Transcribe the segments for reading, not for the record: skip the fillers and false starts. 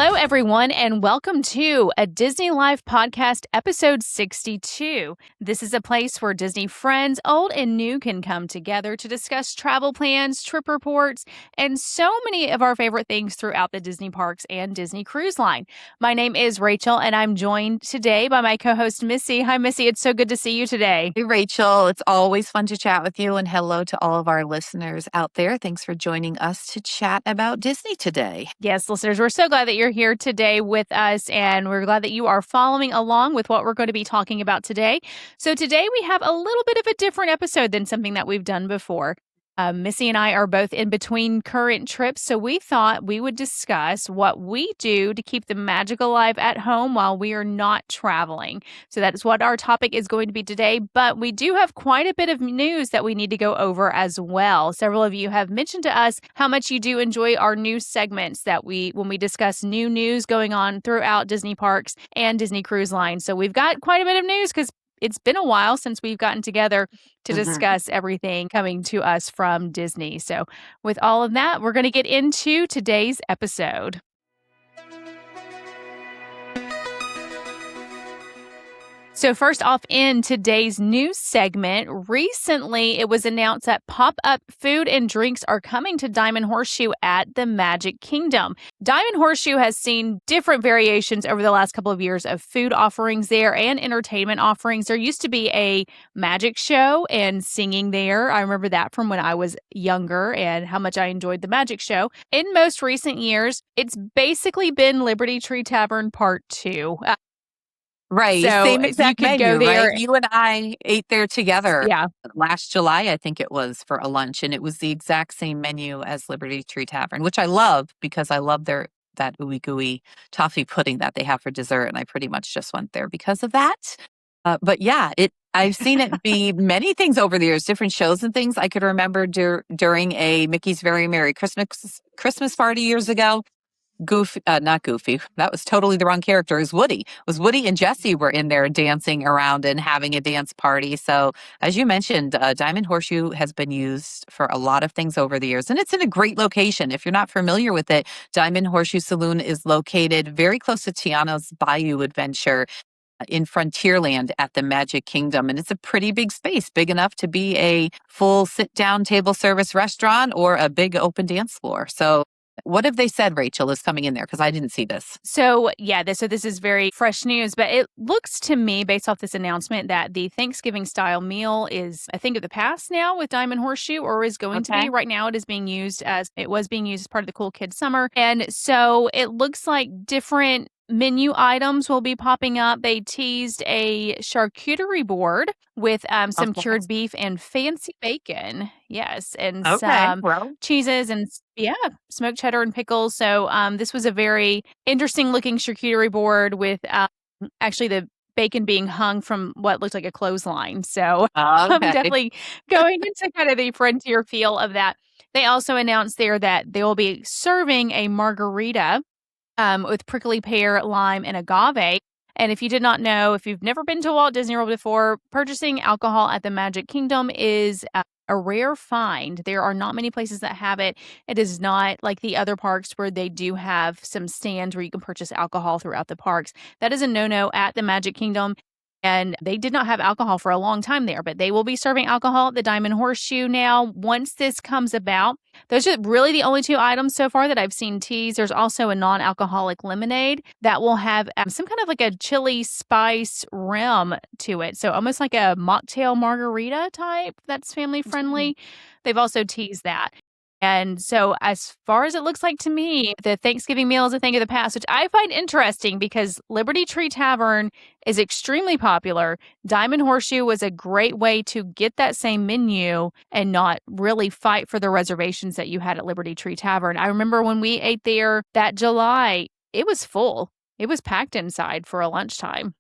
Hello, everyone, and welcome to a Disney Life podcast, episode 62. This is a place where Disney friends, old and new, can come together to discuss travel plans, trip reports, and so many of our favorite things throughout the Disney parks and Disney Cruise Line. My name is Rachel, and I'm joined today by my co-host, Missy. Hi, Missy. It's so good to see you today. Hey, Rachel. It's always fun to chat with you, and hello to all of our listeners out there. Thanks for joining us to chat about Disney today. Yes, listeners, we're so glad that you're here today with us, and we're glad that you are following along with what we're going to be talking about today. So today we have a little bit of a different episode than something that we've done before. Missy and I are both in between current trips, so we thought we would discuss what we do to keep the magic alive at home while we are not traveling. So that is what our topic is going to be today, but we do have quite a bit of news that we need to go over as well. Several of you have mentioned to us how much you do enjoy our news segments when we discuss new news going on throughout Disney parks and Disney Cruise Line. So we've got quite a bit of news because it's been a while since we've gotten together to discuss everything coming to us from Disney. So with all of that, we're going to get into today's episode. So first off, in today's news segment, recently it was announced that pop-up food and drinks are coming to Diamond Horseshoe at the Magic Kingdom. Diamond Horseshoe has seen different variations over the last couple of years of food offerings there and entertainment offerings. There used to be a magic show and singing there. I remember that from when I was younger and how much I enjoyed the magic show. In most recent years, it's basically been Liberty Tree Tavern Part 2. Right. So Same you exact could menu, go there. right? You and I ate there together Yeah. last July, I think it was, for a lunch, and it was the exact same menu as Liberty Tree Tavern, which I love because I love that ooey gooey toffee pudding that they have for dessert, and I pretty much just went there because of that. But yeah, I've seen it be many things over the years, different shows and things. I could remember during a Mickey's Very Merry Christmas party years ago. Not Goofy. That was totally the wrong character. It was Woody. And Jessie were in there dancing around and having a dance party. So, as you mentioned, Diamond Horseshoe has been used for a lot of things over the years, and it's in a great location. If you're not familiar with it, Diamond Horseshoe Saloon is located very close to Tiana's Bayou Adventure in Frontierland at the Magic Kingdom. And it's a pretty big space, big enough to be a full sit-down table service restaurant or a big open dance floor. So what have they said, Rachel, is coming in there? Because I didn't see this. So, yeah, this is very fresh news, but it looks to me, based off this announcement, that the Thanksgiving-style meal is a thing of the past now with Diamond Horseshoe, or is going to be. Right now, it was being used as part of the Cool Kids Summer. And so it looks like different menu items will be popping up. They teased a charcuterie board with some cured beef and fancy bacon. Yes. And some cheeses and smoked cheddar and pickles. So this was a very interesting looking charcuterie board with actually the bacon being hung from what looked like a clothesline. So I'm definitely going into kind of the frontier feel of that. They also announced there that they will be serving a margarita with prickly pear, lime, and agave. And if you did not know, if you've never been to Walt Disney World before, purchasing alcohol at the Magic Kingdom is a rare find. There are not many places that have it. It is not like the other parks where they do have some stands where you can purchase alcohol throughout the parks. That is a no-no at the Magic Kingdom. And they did not have alcohol for a long time there, but they will be serving alcohol at the Diamond Horseshoe now once this comes about. Those are really the only two items so far that I've seen teased. There's also a non-alcoholic lemonade that will have some kind of like a chili spice rim to it. So almost like a mocktail margarita type that's family friendly. They've also teased that. And so as far as it looks like to me, the Thanksgiving meal is a thing of the past, which I find interesting because Liberty Tree Tavern is extremely popular. Diamond Horseshoe was a great way to get that same menu and not really fight for the reservations that you had at Liberty Tree Tavern. I remember when we ate there that July, it was full. It was packed inside for a lunchtime.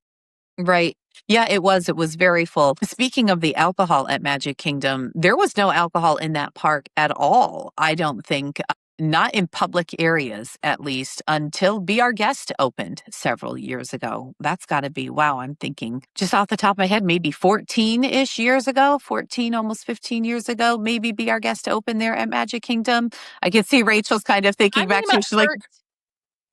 Right. Yeah, it was. It was very full. Speaking of the alcohol at Magic Kingdom, there was no alcohol in that park at all, I don't think. Not in public areas, at least, until Be Our Guest opened several years ago. That's got to be, wow, I'm thinking just off the top of my head, maybe 14-ish years ago, 14, almost 15 years ago, maybe Be Our Guest opened there at Magic Kingdom. I can see Rachel's kind of thinking back to, she's like,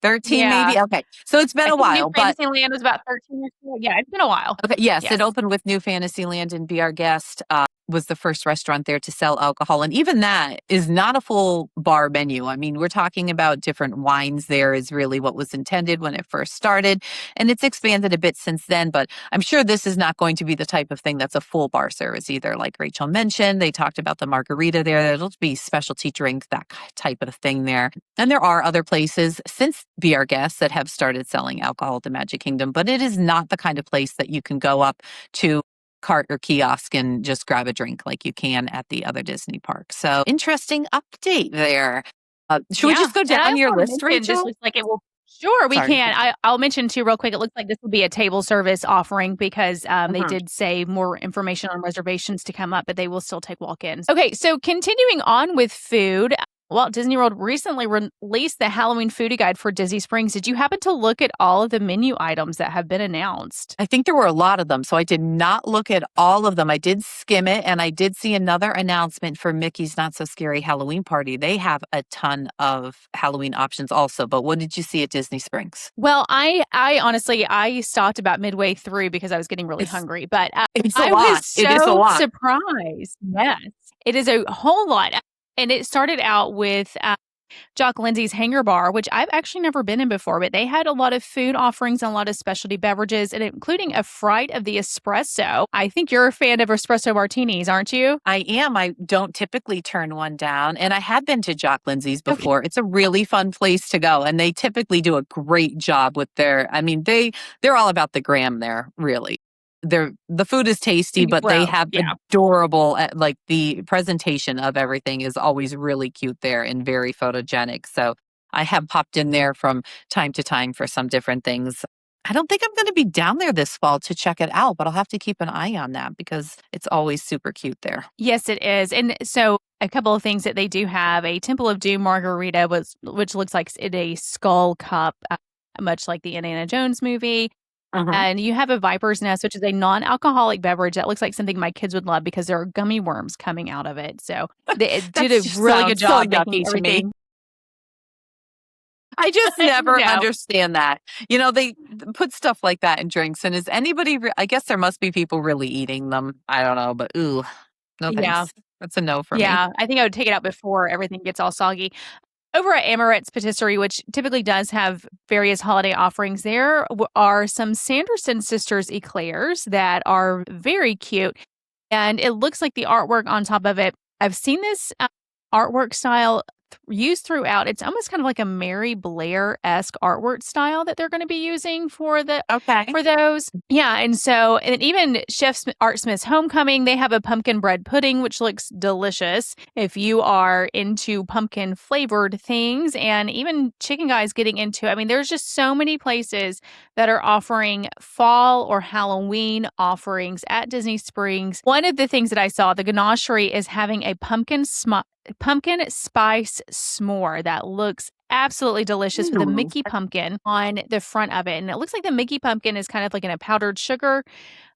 13 Yeah. maybe? Okay. So it's been I a think New while, but Fantasyland was about 13 or so. Yeah, it's been a while. okay, yes, it Yes. opened with New Fantasyland and Be Our Guest. Was the first restaurant there to sell alcohol. And even that is not a full bar menu. I mean, we're talking about different wines there is really what was intended when it first started. And it's expanded a bit since then, but I'm sure this is not going to be the type of thing that's a full bar service either. Like Rachel mentioned, they talked about the margarita there. There'll be specialty drinks, that type of thing there. And there are other places since Be Our Guests that have started selling alcohol at the Magic Kingdom, but it is not the kind of place that you can go up to cart or kiosk and just grab a drink like you can at the other Disney parks. So interesting update there. Should we Yeah. just go And I down also your want to list, mention, this Rachel? looks like it will. Sure, we Sorry. can. I'll mention too, real quick. It looks like this will be a table service offering because they Mhm. did say more information on reservations to come up, but they will still take walk-ins. Okay, so continuing on with food, Walt Disney World recently released the Halloween foodie guide for Disney Springs. Did you happen to look at all of the menu items that have been announced? I think there were a lot of them, so I did not look at all of them. I did skim it, and I did see another announcement for Mickey's Not So Scary Halloween Party. They have a ton of Halloween options also, but what did you see at Disney Springs? Well, I honestly, I stopped about midway through because I was getting really It's hungry, but it's a I was lot. It is a so lot. surprised. Yes, it is a whole lot. And it started out with Jock Lindsay's Hanger Bar, which I've actually never been in before, but they had a lot of food offerings and a lot of specialty beverages, and including a fright of the espresso. I think you're a fan of espresso martinis, aren't you? I am. I don't typically turn one down, and I have been to Jock Lindsay's Okay. before. It's a really fun place to go, and they typically do a great job with their I mean, they're all about the gram there, really. The food is tasty, but they Well, have yeah. adorable like the presentation of everything is always really cute there and very photogenic. So I have popped in there from time to time for some different things. I don't think I'm going to be down there this fall to check it out, but I'll have to keep an eye on that because it's always super cute there. Yes, it is. And so a couple of things that they do have a Temple of Doom margarita, which looks like it a skull cup, much like the Indiana Jones movie. Uh-huh. And you have a Viper's Nest, which is a non-alcoholic beverage that looks like something my kids would love because there are gummy worms coming out of it. So they That did a just really good sounds so job making yucky to me. everything. I just never No. understand that. They put stuff like that in drinks, and is anybody I guess there must be people really eating them. I don't know, but ooh, no Yeah. thanks. That's a no for me. Yeah. I think I would take it out before everything gets all soggy. Over at Amorette's Patisserie, which typically does have various holiday offerings, there are some Sanderson Sisters eclairs that are very cute. And it looks like the artwork on top of it. I've seen this artwork style used throughout. It's almost kind of like a Mary Blair-esque artwork style that they're going to be using for Okay. those. Yeah, and even Art Smith's Homecoming, they have a pumpkin bread pudding which looks delicious if you are into pumpkin flavored things, and even Chicken Guy's getting into. I mean, there's just so many places that are offering fall or Halloween offerings at Disney Springs. One of the things that I saw, the Ganachery is having a pumpkin spice s'more that looks absolutely delicious with a Ooh. Mickey pumpkin on the front of it. And it looks like the Mickey pumpkin is kind of like in a powdered sugar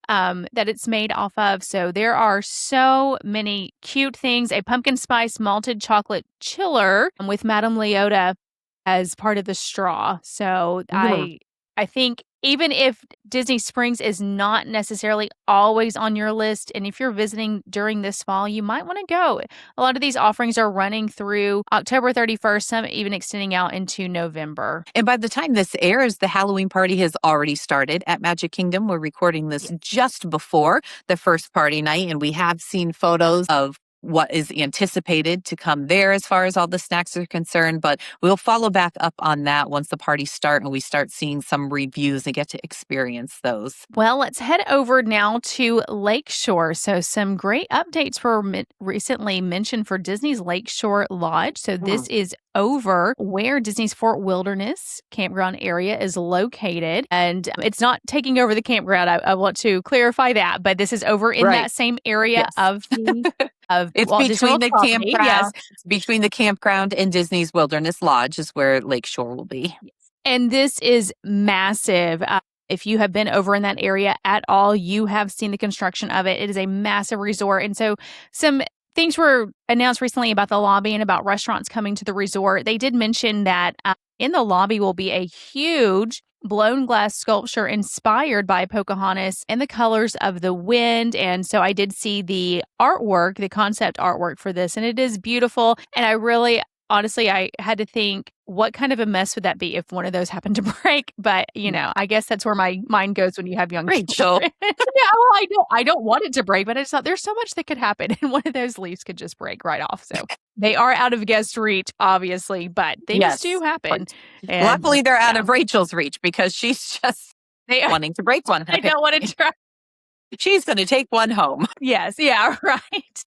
that it's made off of. So there are so many cute things. A pumpkin spice malted chocolate chiller with Madame Leota as part of the straw. So Mhm. I think even if Disney Springs is not necessarily always on your list, and if you're visiting during this fall, you might want to go. A lot of these offerings are running through October 31st, some even extending out into November. And by the time this airs, the Halloween party has already started at Magic Kingdom. We're recording this Yes. just before the first party night, and we have seen photos of what is anticipated to come there as far as all the snacks are concerned. But we'll follow back up on that once the parties start and we start seeing some reviews and get to experience those. Well, let's head over now to Lakeshore. So, some great updates were recently mentioned for Disney's Lakeshore Lodge. So, this is over where Disney's Fort Wilderness campground area is located. And it's not taking over the campground. I want to clarify that, but this is over in Right. that same area Yes. of the of It's Walt Disney between World the property. Yes. campground. It's between the campground and Disney's Wilderness Lodge is where Lakeshore will be. And this is massive. If you have been over in that area at all, you have seen the construction of it. It is a massive resort. And so some things were announced recently about the lobby and about restaurants coming to the resort. They did mention that in the lobby will be a huge blown glass sculpture inspired by Pocahontas and the colors of the wind. And so I did see the artwork, the concept artwork for this, and it is beautiful. And I really, honestly, I had to think, what kind of a mess would that be if one of those happened to break? But, I guess that's where my mind goes when you have young children. Yeah, well, I don't want it to break, but I just thought there's so much that could happen, and one of those leaves could just break right off. So they are out of guest reach, obviously, but things do happen. And luckily, they're out of Rachel's reach because she's just wanting to break one. I don't want to try. She's going to take one home. Yes. Yeah, right.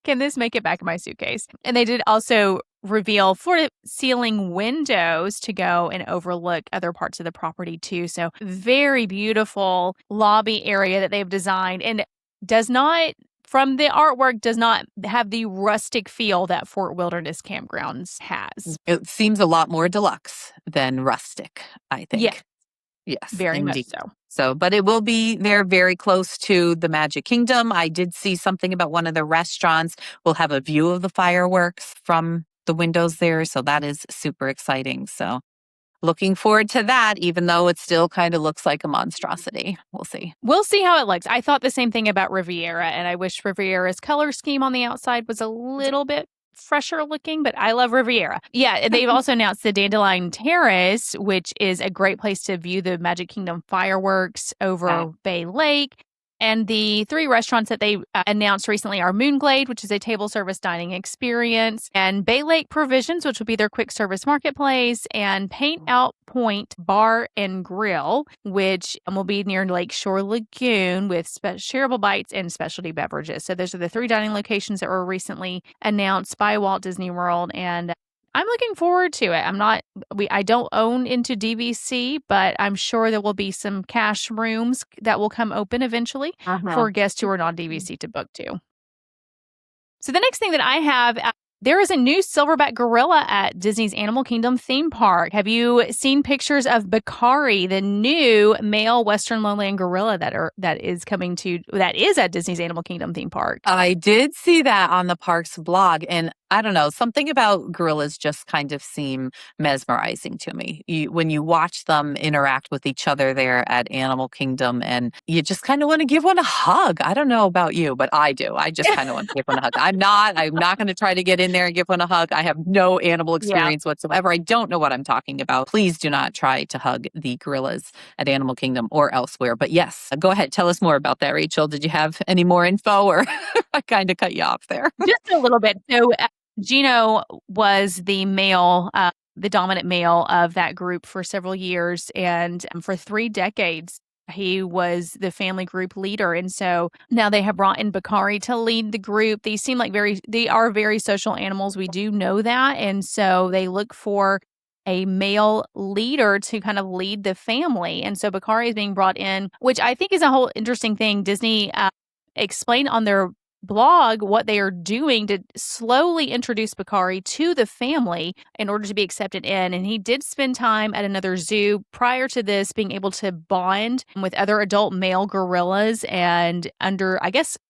Can this make it back in my suitcase? And they did also reveal floor-to-ceiling windows to go and overlook other parts of the property too. So very beautiful lobby area that they've designed, and does not, from the artwork, does not have the rustic feel that Fort Wilderness Campgrounds has. It seems a lot more deluxe than rustic, I think. Yes, very indeed. much so. So, but it will be there very close to the Magic Kingdom. I did see something about one of the restaurants will have a view of the fireworks from the windows there. So that is super exciting. So looking forward to that, even though it still kind of looks like a monstrosity. We'll see. We'll see how it looks. I thought the same thing about Riviera, and I wish Riviera's color scheme on the outside was a little bit fresher looking, but I love Riviera. Yeah, and they've also announced the Dandelion Terrace, which is a great place to view the Magic Kingdom fireworks over Bay Lake. And the 3 restaurants that they announced recently are Moonglade, which is a table service dining experience, and Bay Lake Provisions, which will be their quick service marketplace, and Paint Out Point Bar and Grill, which will be near Lakeshore Lagoon with shareable bites and specialty beverages. So those are the 3 dining locations that were recently announced by Walt Disney World, and I'm looking forward to it. I don't own into DVC, but I'm sure there will be some cash rooms that will come open eventually for guests who are not DVC to book to. So the next thing that I have, there is a new silverback gorilla at Disney's Animal Kingdom theme park. Have you seen pictures of Bakari, the new male Western lowland gorilla that is at Disney's Animal Kingdom theme park? I did see that on the park's blog, and I don't know, something about gorillas just kind of seem mesmerizing to me. When you watch them interact with each other there at Animal Kingdom, and you just kind of want to give one a hug. I don't know about you, but I do. I just kind of want to give one a hug. I'm not going to try to get in there and give one a hug. I have no animal experience whatsoever. I don't know what I'm talking about. Please do not try to hug the gorillas at Animal Kingdom or elsewhere. But yes, go ahead. Tell us more about that, Rachel. Did you have any more info, or I kind of cut you off there? Just a little bit. So Gino was the male, the dominant male of that group for several years, and for 3 decades, he was the family group leader. And so now they have brought in Bakari to lead the group. They are very social animals. We do know that. And so they look for a male leader to kind of lead the family. And so Bakari is being brought in, which I think is a whole interesting thing. Disney explained on their blog what they are doing to slowly introduce Bakari to the family in order to be accepted in. And he did spend time at another zoo prior to this, being able to bond with other adult male gorillas and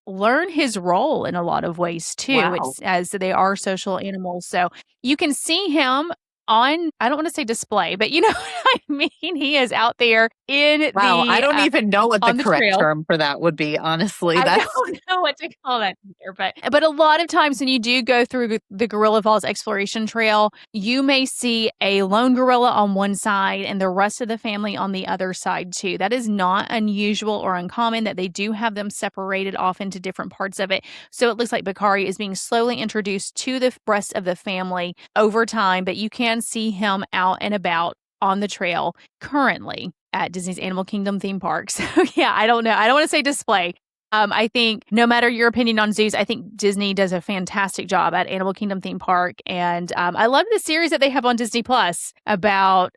learn his role in a lot of ways too. Wow. As they are social animals. So you can see him on, I don't want to say display, but you know what I mean? He is out there in I don't even know what the correct term for that would be, honestly. I don't know what to call that either, but a lot of times when you do go through the Gorilla Falls Exploration Trail, you may see a lone gorilla on one side and the rest of the family on the other side too. That is not unusual or uncommon, that they do have them separated off into different parts of it. So it looks like Bakari is being slowly introduced to the rest of the family over time, but you can see him out and about on the trail currently at Disney's Animal Kingdom theme park. So yeah, I don't know. I don't want to say display. I think no matter your opinion on zoos, I think Disney does a fantastic job at Animal Kingdom theme park. And I love the series that they have on Disney Plus about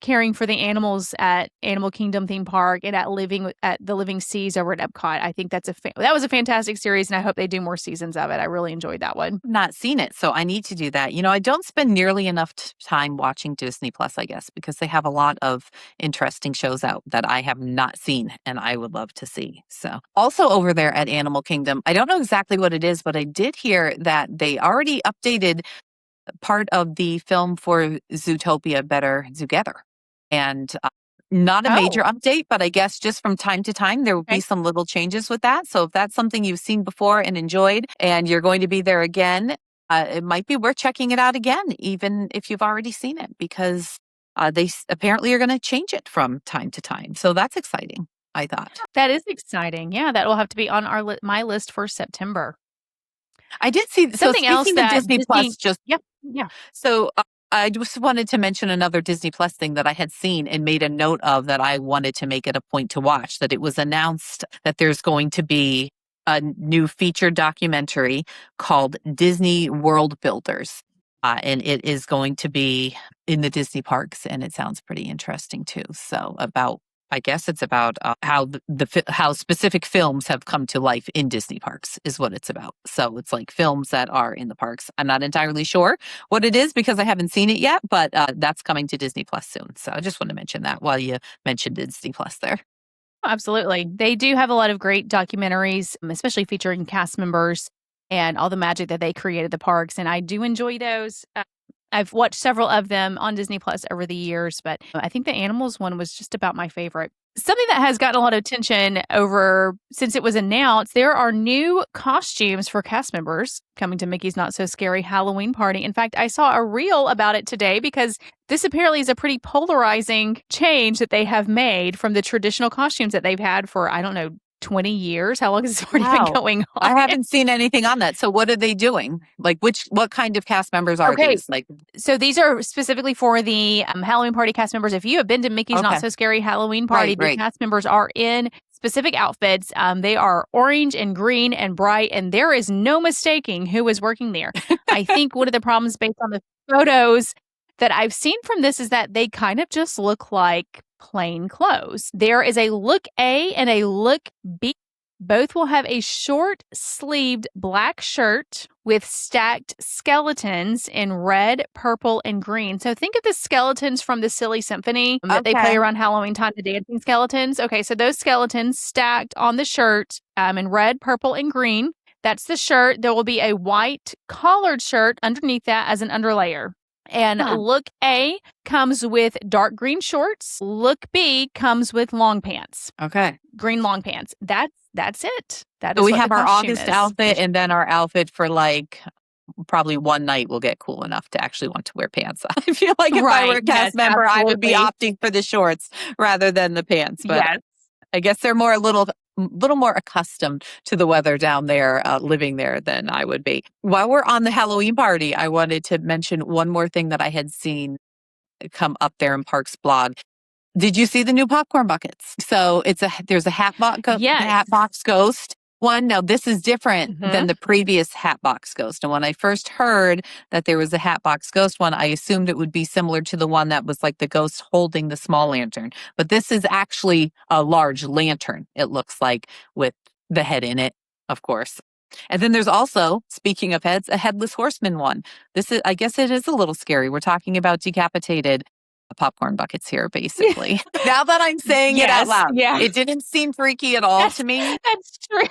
caring for the animals at Animal Kingdom theme park and at the Living Seas over at Epcot. I think that was a fantastic series, and I hope they do more seasons of it. I really enjoyed that one. Not seen it, so I need to do that. You know, I don't spend nearly enough time watching Disney Plus, I guess, because they have a lot of interesting shows out that I have not seen and I would love to see. So also over there at Animal Kingdom, I don't know exactly what it is, but I did hear that they already updated part of the film for Zootopia Better Together. And not a major Oh, update, but I guess just from time to time, there will be okay. some little changes with that. So if that's something you've seen before and enjoyed and you're going to be there again, it might be worth checking it out again, even if you've already seen it, because apparently are going to change it from time to time. So that's exciting, I thought. That is exciting. Yeah, that will have to be on my list for September. I did see, so Something else speaking of that Disney Disney Plus, just Yep, yeah. so I just wanted to mention another Disney Plus thing that I had seen and made a note of that I wanted to make it a point to watch, that it was announced that there's going to be a new feature documentary called Disney World Builders. And it is going to be in the Disney parks, and it sounds pretty interesting too. So I guess it's about how how specific films have come to life in Disney parks is what it's about. So it's like films that are in the parks. I'm not entirely sure what it is because I haven't seen it yet, but that's coming to Disney Plus soon. So I just want to mention that while you mentioned Disney Plus there. Absolutely. They do have a lot of great documentaries, especially featuring cast members and all the magic that they create at the parks. And I do enjoy those. I've watched several of them on Disney Plus over the years, but I think the animals one was just about my favorite. Something that has gotten a lot of attention over since it was announced, there are new costumes for cast members coming to Mickey's Not So Scary Halloween Party. In fact, I saw a reel about it today because this apparently is a pretty polarizing change that they have made from the traditional costumes that they've had for, I don't know, 20 years. How long has this already been Wow. going on? I haven't seen anything on that. So what are they doing? Like what kind of cast members are Okay, these? Like, so these are specifically for the Halloween party cast members. If you have been to Mickey's Not okay. So Scary Halloween Right, Party, the right. cast members are in specific outfits. They are orange and green and bright, and there is no mistaking who is working there. I think one of the problems based on the photos that I've seen from this is that they kind of just look like plain clothes. There is a look A and a look B. Both will have a short sleeved black shirt with stacked skeletons in red, purple, and green. So think of the skeletons from the Silly Symphony that they play Okay. around Halloween time, the dancing skeletons. Okay, so those skeletons stacked on the shirt in red, purple, and green. That's the shirt. There will be a white collared shirt underneath that as an underlayer. And Huh. look A comes with dark green shorts. Look B comes with long pants, Okay. green long pants. That's it. That So is we what the have our costume August is. outfit and then our outfit for like probably one night will get cool enough to actually want to wear pants. I feel like if I were Right. a Yes, cast member, I would be absolutely. opting for the shorts rather than the pants. But Yes. I guess they're more a little more accustomed to the weather down there, living there than I would be. While we're on the Halloween party, I wanted to mention one more thing that I had seen come up there in Parks blog. Did you see the new popcorn buckets? So there's a Yes. Hatbox Ghost one. Now this is different than Mhm. the previous Hatbox Ghost. And when I first heard that there was a Hatbox Ghost one, I assumed it would be similar to the one that was like the ghost holding the small lantern. But this is actually a large lantern, it looks like, with the head in it, of course. And then there's also, speaking of heads, a headless horseman one. I guess it is a little scary. We're talking about decapitated popcorn buckets here, basically. Now that I'm saying it out Yes. loud, Yeah. it didn't seem freaky at all That's to me that's true.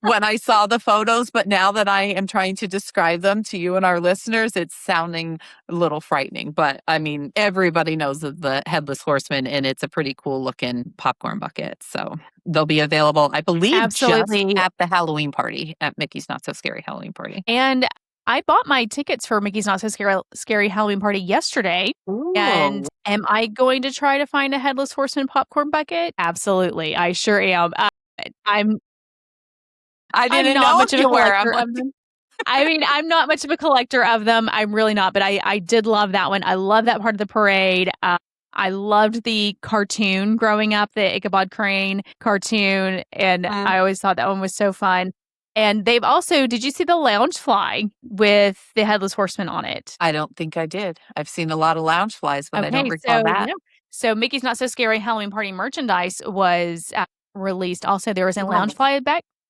when I saw the photos, but now that I am trying to describe them to you and our listeners, it's sounding a little frightening. But I mean, everybody knows of the Headless Horseman, and it's a pretty cool looking popcorn bucket. So they'll be available, I believe, just Absolutely. at the Halloween party, at Mickey's Not So Scary Halloween Party. And I bought my tickets for Mickey's Not So Scary Halloween Party yesterday. And Ooh. am I going to try to find a Headless Horseman popcorn bucket? Absolutely. I sure am. I'm I I'm didn't not know much if of a you were. I'm collector like, of them. I mean, I'm not much of a collector of them. I'm really not, but I did love that one. I love that part of the parade. I loved the cartoon growing up, the Ichabod Crane cartoon, and I always thought that one was so fun. And they've also, did you see the lounge fly with the Headless Horseman on it? I don't think I did. I've seen a lot of lounge flies, but I don't Okay, recall so that. yeah. So Mickey's Not So Scary Halloween Party merchandise was released. Also, there was a Wow.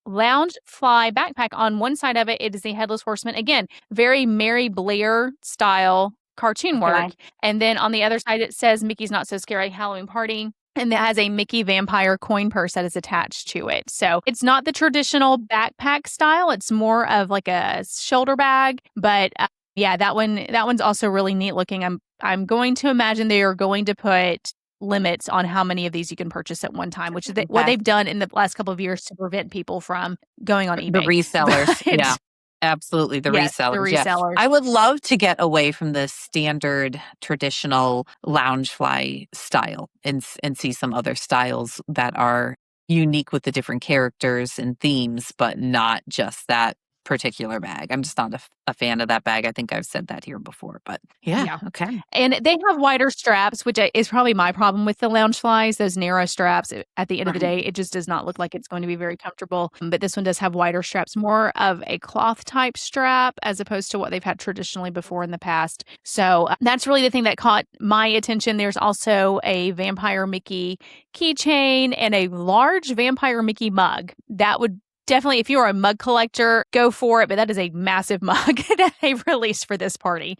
lounge fly backpack on one side of it. It is the Headless Horseman. Again, very Mary Blair style cartoon work. Okay. And then on the other side, it says Mickey's Not So Scary Halloween Party. And that has a Mickey vampire coin purse that is attached to it. So it's not the traditional backpack style. It's more of like a shoulder bag, but Yeah, that one's also really neat looking. I'm going to imagine they are going to put limits on how many of these you can purchase at one time, which is what Okay. they've done in the last couple of years to prevent people from going on The eBay. resellers, yeah. But Absolutely, the yes, the resellers, yeah. resellers. I would love to get away from the standard traditional Loungefly style and see some other styles that are unique with the different characters and themes, but not just that particular bag. I'm just not a fan of that bag. I think I've said that here before, but yeah, Yeah. okay. And they have wider straps, which is probably my problem with the Loungeflies, those narrow straps. At the end of the Right. day, it just does not look like it's going to be very comfortable. But this one does have wider straps, more of a cloth type strap as opposed to what they've had traditionally before in the past. So that's really the thing that caught my attention. There's also a Vampire Mickey keychain and a large Vampire Mickey mug. That would definitely, if you're a mug collector, go for it. But that is a massive mug that they released for this party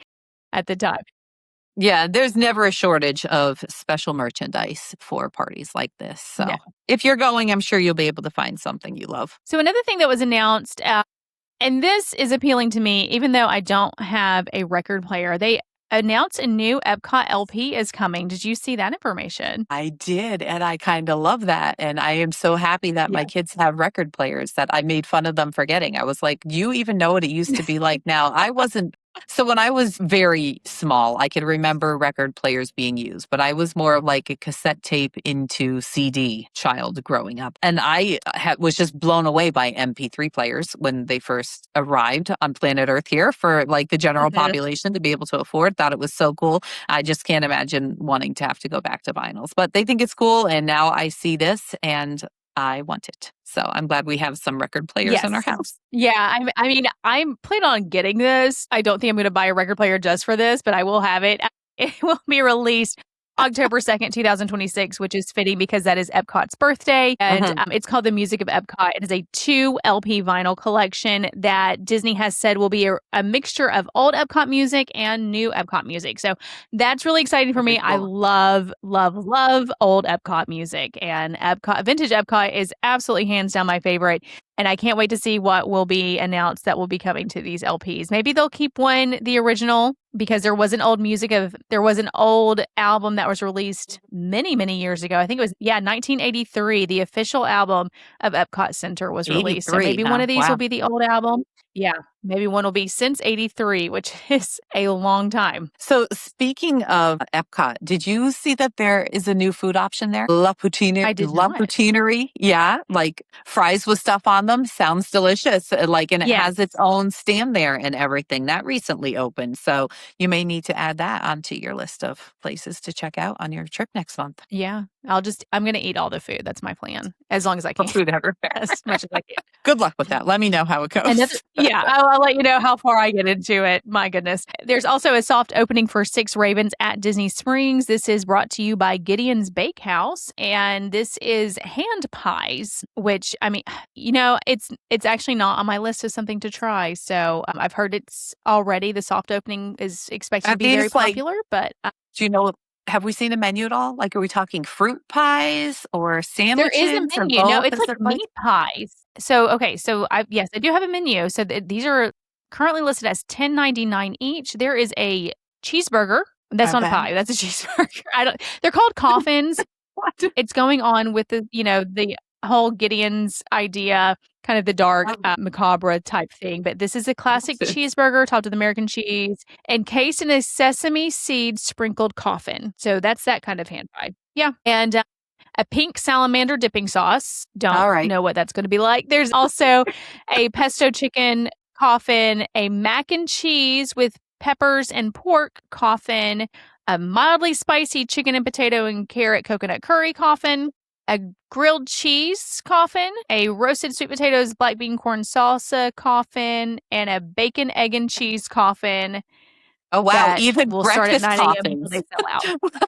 at the time. Yeah, there's never a shortage of special merchandise for parties like this. No. So if you're going, I'm sure you'll be able to find something you love. So another thing that was announced, and this is appealing to me, even though I don't have a record player, they announced a new Epcot LP is coming. Did you see that information? I did, and I kinda love that, and I am so happy that Yeah. my kids have record players that I made fun of them for getting. I was like, "Do you even know what it used to be like now?" I wasn't so when I was very small, I could remember record players being used, but I was more of like a cassette tape into CD child growing up, and I was just blown away by MP3 players when they first arrived on planet Earth here for, like, the general Mhm. population to be able to afford, thought it was so cool. I just can't imagine wanting to have to go back to vinyls, but they think it's cool. And now I see this and I want it. So I'm glad we have some record players in our Yes. house. Yeah, I mean, I'm planning on getting this. I don't think I'm gonna buy a record player just for this, but I will have it. It will be released October 2nd, 2026, which is fitting because that is Epcot's birthday. And Mhm. it's called The Music of Epcot. It is a 2 LP vinyl collection that Disney has said will be a mixture of old Epcot music and new Epcot music. So that's really exciting for Very me. I cool. love, love, love old Epcot music. And vintage Epcot is absolutely hands down my favorite. And I can't wait to see what will be announced that will be coming to these LPs. Maybe they'll keep the original, because there was an old album that was released many, many years ago. I think it was, 1983. The official album of Epcot Center was released. So 83, maybe one huh? of these will Wow. be the old album. Yeah, maybe one will be since 83, which is a long time. So speaking of Epcot, did you see that there is a new food option there? I did La not. Poutineery. Yeah, like fries with stuff on them. Sounds delicious. Like, and it Yes. has its own stand there and everything. That recently opened. So you may need to add that onto your list of places to check out on your trip next month. Yeah. I'm going to eat all the food. That's my plan. As long as I For can. food everywhere. As much as I can. Good luck with that. Let me know how it Another, goes. yeah, I'll let you know how far I get into it. My goodness. There's also a soft opening for Six Ravens at Disney Springs. This is brought to you by Gideon's Bakehouse, and this is hand pies, which I mean, it's actually not on my list of something to try. So I've heard it's already the soft opening is expected Are to be very these like, popular, but do you know, have we seen a menu at all? Like, are we talking fruit pies or there is a sandwiches or menu. No, both? it's Is like it like, meat pies. So, okay, so I do have a menu. So these are currently listed as $10.99 each. There is a cheeseburger. That's not a okay. pie. That's a cheeseburger. I don't. They're called coffins. What? It's going on with the whole Gideon's idea, kind of the dark, macabre type thing. But this is a classic cheeseburger topped with American cheese, encased in a sesame seed sprinkled coffin. So that's that kind of hand pie. Yeah, and a pink salamander dipping sauce. Don't All right. know what that's going to be like. There's also a pesto chicken coffin, a mac and cheese with peppers and pork coffin, a mildly spicy chicken and potato and carrot coconut curry coffin, a grilled cheese coffin, a roasted sweet potatoes black bean corn salsa coffin, and a bacon egg and cheese coffin Oh, wow. that Even will start at breakfast 9 a.m. until coffins. they sell out.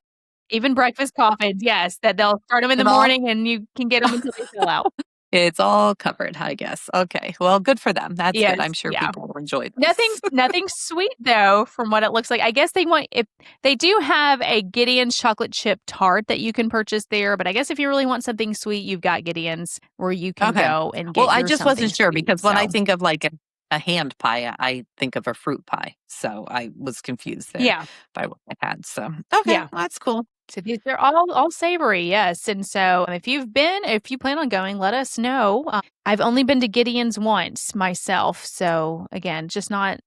Even breakfast coffins, yes, that they'll start them in the It all morning and you can get them until they sell out. it's all covered, I guess. Okay. Well, good for them. That's good. I'm Yes, sure yeah. people will enjoy Nothing this. nothing sweet though, from what it looks like. I guess if they do have a Gideon's chocolate chip tart that you can purchase there, but I guess if you really want something sweet, you've got Gideon's where you can Okay. go and Well, get I your just something wasn't sure sweet. because when I So, think of like a hand pie, I think of a fruit pie. So I was confused there Yeah. by what I had. So, okay, Yeah. that's cool. So these are all savory, yes. And so if you plan on going, let us know. I've only been to Gideon's once myself, so again, just not.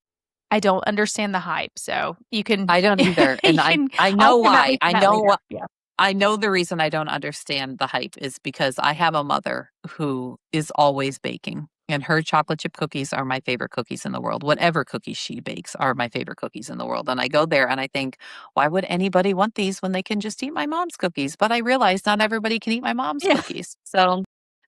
I don't understand the hype. So you can I don't either. you And can I I'll know come at why. me for that later. Yeah. I know the reason I don't understand the hype is because I have a mother who is always baking, and her chocolate chip cookies are my favorite cookies in the world. Whatever cookies she bakes are my favorite cookies in the world. And I go there and I think, why would anybody want these when they can just eat my mom's cookies? But I realize not everybody can eat my mom's Yeah. cookies. So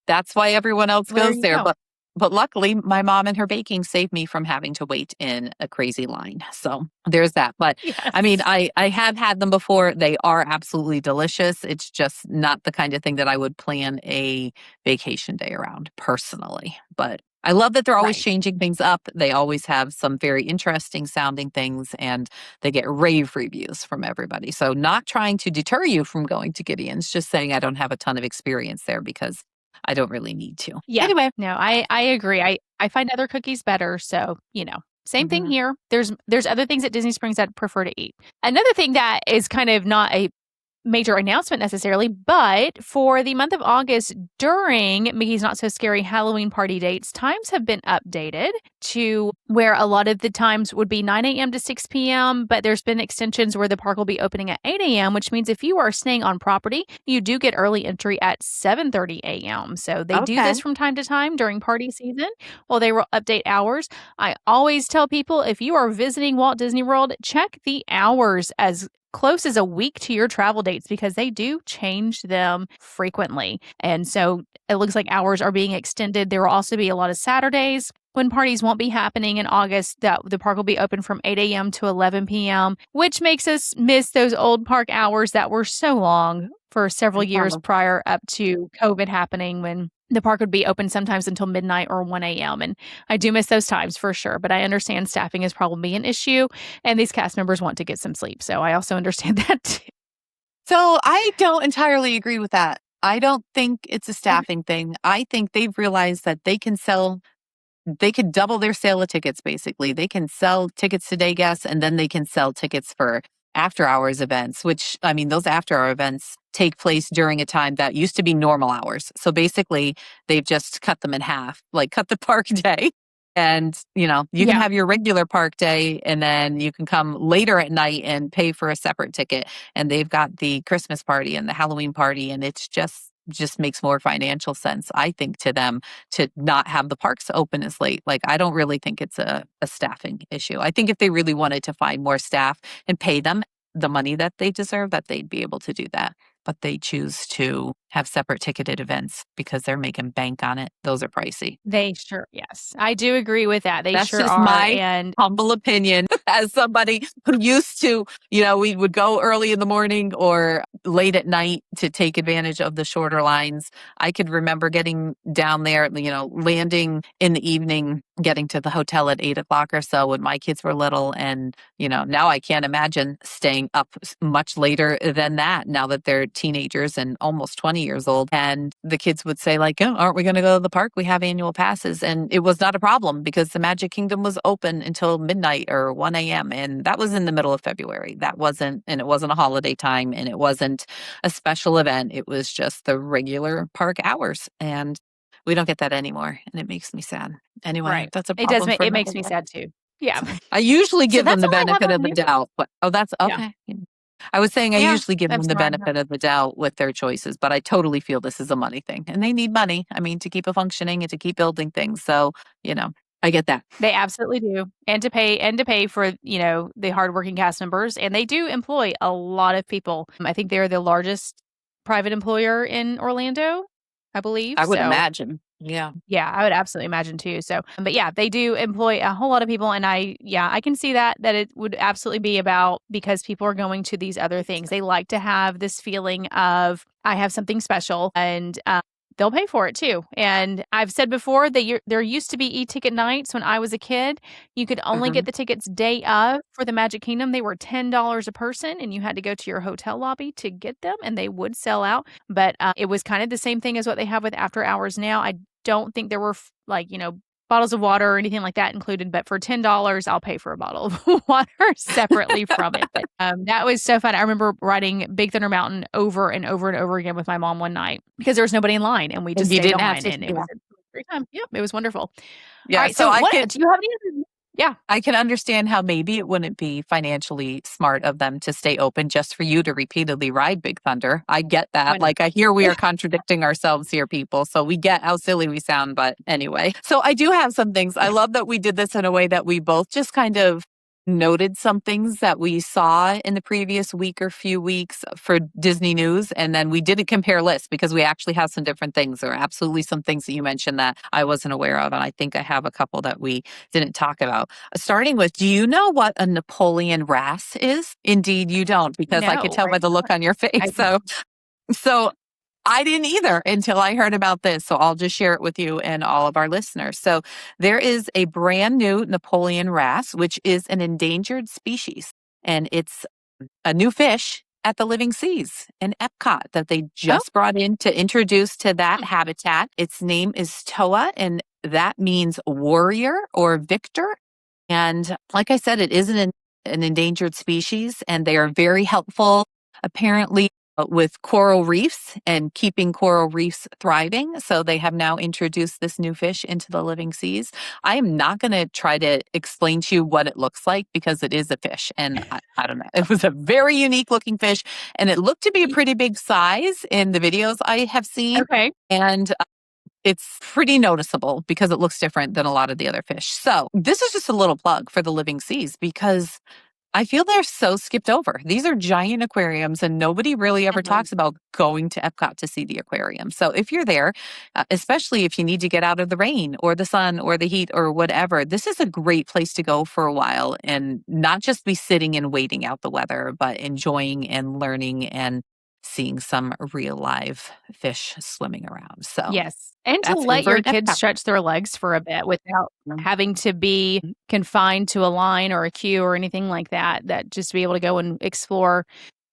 that's why everyone else Well, there goes you there. go. But luckily, my mom and her baking saved me from having to wait in a crazy line. So there's that. But I mean, Yes. I have had them before. They are absolutely delicious. It's just not the kind of thing that I would plan a vacation day around personally. But I love that they're always Right. changing things up. They always have some very interesting sounding things, and they get rave reviews from everybody. So not trying to deter you from going to Gideon's, just saying I don't have a ton of experience there because I don't really need to. Yeah. Anyway. No, I agree. I find other cookies better, so, same thing Mhm. here. There's other things at Disney Springs I'd prefer to eat. Another thing that is kind of not a major announcement necessarily, but for the month of August during Mickey's Not So Scary Halloween party dates, times have been updated to where a lot of the times would be 9 a.m. to 6 p.m., but there's been extensions where the park will be opening at 8 a.m., which means if you are staying on property, you do get early entry at 7:30 a.m. So they do Okay. this from time to time during party season. Well, they will update hours. I always tell people if you are visiting Walt Disney World, check the hours as close as a week to your travel dates because they do change them frequently. And so it looks like hours are being extended. There will also be a lot of Saturdays when parties won't be happening in August, that the park will be open from 8 a.m. to 11 p.m., which makes us miss those old park hours that were so long for several years Uh-huh. prior up to COVID happening when the park would be open sometimes until midnight or 1 a.m. And I do miss those times for sure, but I understand staffing is probably an issue and these cast members want to get some sleep. So I also understand that too. So I don't entirely agree with that. I don't think it's a Okay. staffing thing. I think they've realized that they could double their sale of tickets basically. They can sell tickets to day guests and then they can sell tickets for after hours events, which I mean, those after hour events take place during a time that used to be normal hours. So basically, they've just cut them in half, like cut the park day. And, you can Yeah. have your regular park day and then you can come later at night and pay for a separate ticket. And they've got the Christmas party and the Halloween party. And it's just makes more financial sense, I think, to them to not have the parks open as late. Like, I don't really think it's a staffing issue. I think if they really wanted to find more staff and pay them the money that they deserve, that they'd be able to do that. But they choose to have separate ticketed events because they're making bank on it. Those are pricey. They sure, yes. I do agree with that. They That's sure just are. my And humble opinion as somebody who used to, we would go early in the morning or late at night to take advantage of the shorter lines. I could remember getting down there, landing in the evening, getting to the hotel at 8 o'clock or so when my kids were little. And, now I can't imagine staying up much later than that now that they're teenagers and almost 20 years old. And the kids would say, like, oh, aren't we going to go to the park? We have annual passes. And it was not a problem because the Magic Kingdom was open until midnight or 1 a.m. And that was in the middle of February. And it wasn't a holiday time and it wasn't a special event. It was just the regular park hours. And we don't get that anymore. And it makes me sad. Anyway, right. that's a It does problem make for it another makes me day. sad too. Yeah. So I usually So give them that's the all I have benefit on of the me. doubt, but that's Yeah. okay. I was saying I Yeah. usually give them That's the fine. benefit of the doubt with their choices, but I totally feel this is a money thing and they need money. I mean, to keep it functioning and to keep building things. So, I get that. They absolutely do. And to pay for, the hardworking cast members. And they do employ a lot of people. I think they're the largest private employer in Orlando, I believe. I would So imagine. Yeah. yeah, I would absolutely imagine too. So, but yeah, they do employ a whole lot of people. And I can see that it would absolutely be about because people are going to these other things. They like to have this feeling of, I have something special and, they'll pay for it too. And I've said before that there used to be e-ticket nights when I was a kid. You could only Hmm. get the tickets day of for the Magic Kingdom. They were $10 a person and you had to go to your hotel lobby to get them and they would sell out. But it was kind of the same thing as what they have with after hours now. I don't think there were bottles of water or anything like that included, but for $10, I'll pay for a bottle of water separately from it. But that was so fun. I remember riding Big Thunder Mountain over and over and over again with my mom one night because there was nobody in line and we And just you stayed didn't have on to, and it yeah. was a great time. Yep, it was wonderful. All Yeah. right, So so I what could, do you have any other? Yeah. I can understand how maybe it wouldn't be financially smart of them to stay open just for you to repeatedly ride Big Thunder. I get I that. know. Like, I hear we are contradicting ourselves here, people. So we get how silly we sound. But anyway, so I do have some things. I love that we did this in a way that we both just kind of noted some things that we saw in the previous week or few weeks for Disney news. And then we did a compare list because we actually have some different things. There are absolutely some things that you mentioned that I wasn't aware of. And I think I have a couple that we didn't talk about. Starting with, do you know what a Napoleon Ras is? Indeed, you don't, because I could No, tell by the look on your face. I So I didn't either until I heard about this. So I'll just share it with you and all of our listeners. So there is a brand new Napoleon wrasse, which is an endangered species, and it's a new fish at the Living Seas in Epcot that they oh, just brought in to introduce to that hmm, habitat. Its name is Toa, and that means warrior or victor. And like I said, it is an endangered species, and they are very helpful, apparently, with coral reefs and keeping coral reefs thriving. So they have now introduced this new fish into the Living Seas. I am not going to try to explain to you what it looks like because it is a fish. And I don't know. It was a very unique looking fish, and it looked to be a pretty big size in the videos I have seen. okay. And it's pretty noticeable because it looks different than a lot of the other fish. So this is just a little plug for the Living Seas because I feel they're so skipped over. These are giant aquariums, and nobody really ever Mhm. talks about going to Epcot to see the aquarium. So if you're there, especially if you need to get out of the rain or the sun or the heat or whatever, this is a great place to go for a while and not just be sitting and waiting out the weather, but enjoying and learning and seeing some real live fish swimming around. So Yes, and to that's let over your at kids Epcot. stretch their legs for a bit without having to be confined to a line or a queue or anything like that, that just to be able to go and explore,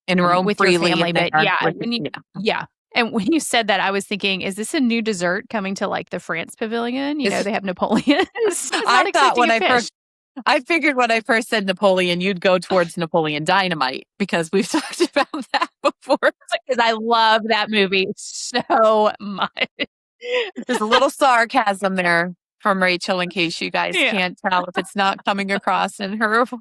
And roam with your freely in family, but there yeah, with, when you yeah. yeah, and when you said that, I was thinking, is this a new dessert coming to, like, the France Pavilion? You know, It's, they have Napoleon. I was I not thought expecting when a I fish. first I figured when I first said Napoleon, you'd go towards Napoleon Dynamite because we've talked about that before. Because I love that movie so much. There's a little sarcasm there from Rachel in case you guys Yeah, can't tell if it's not coming across in her voice.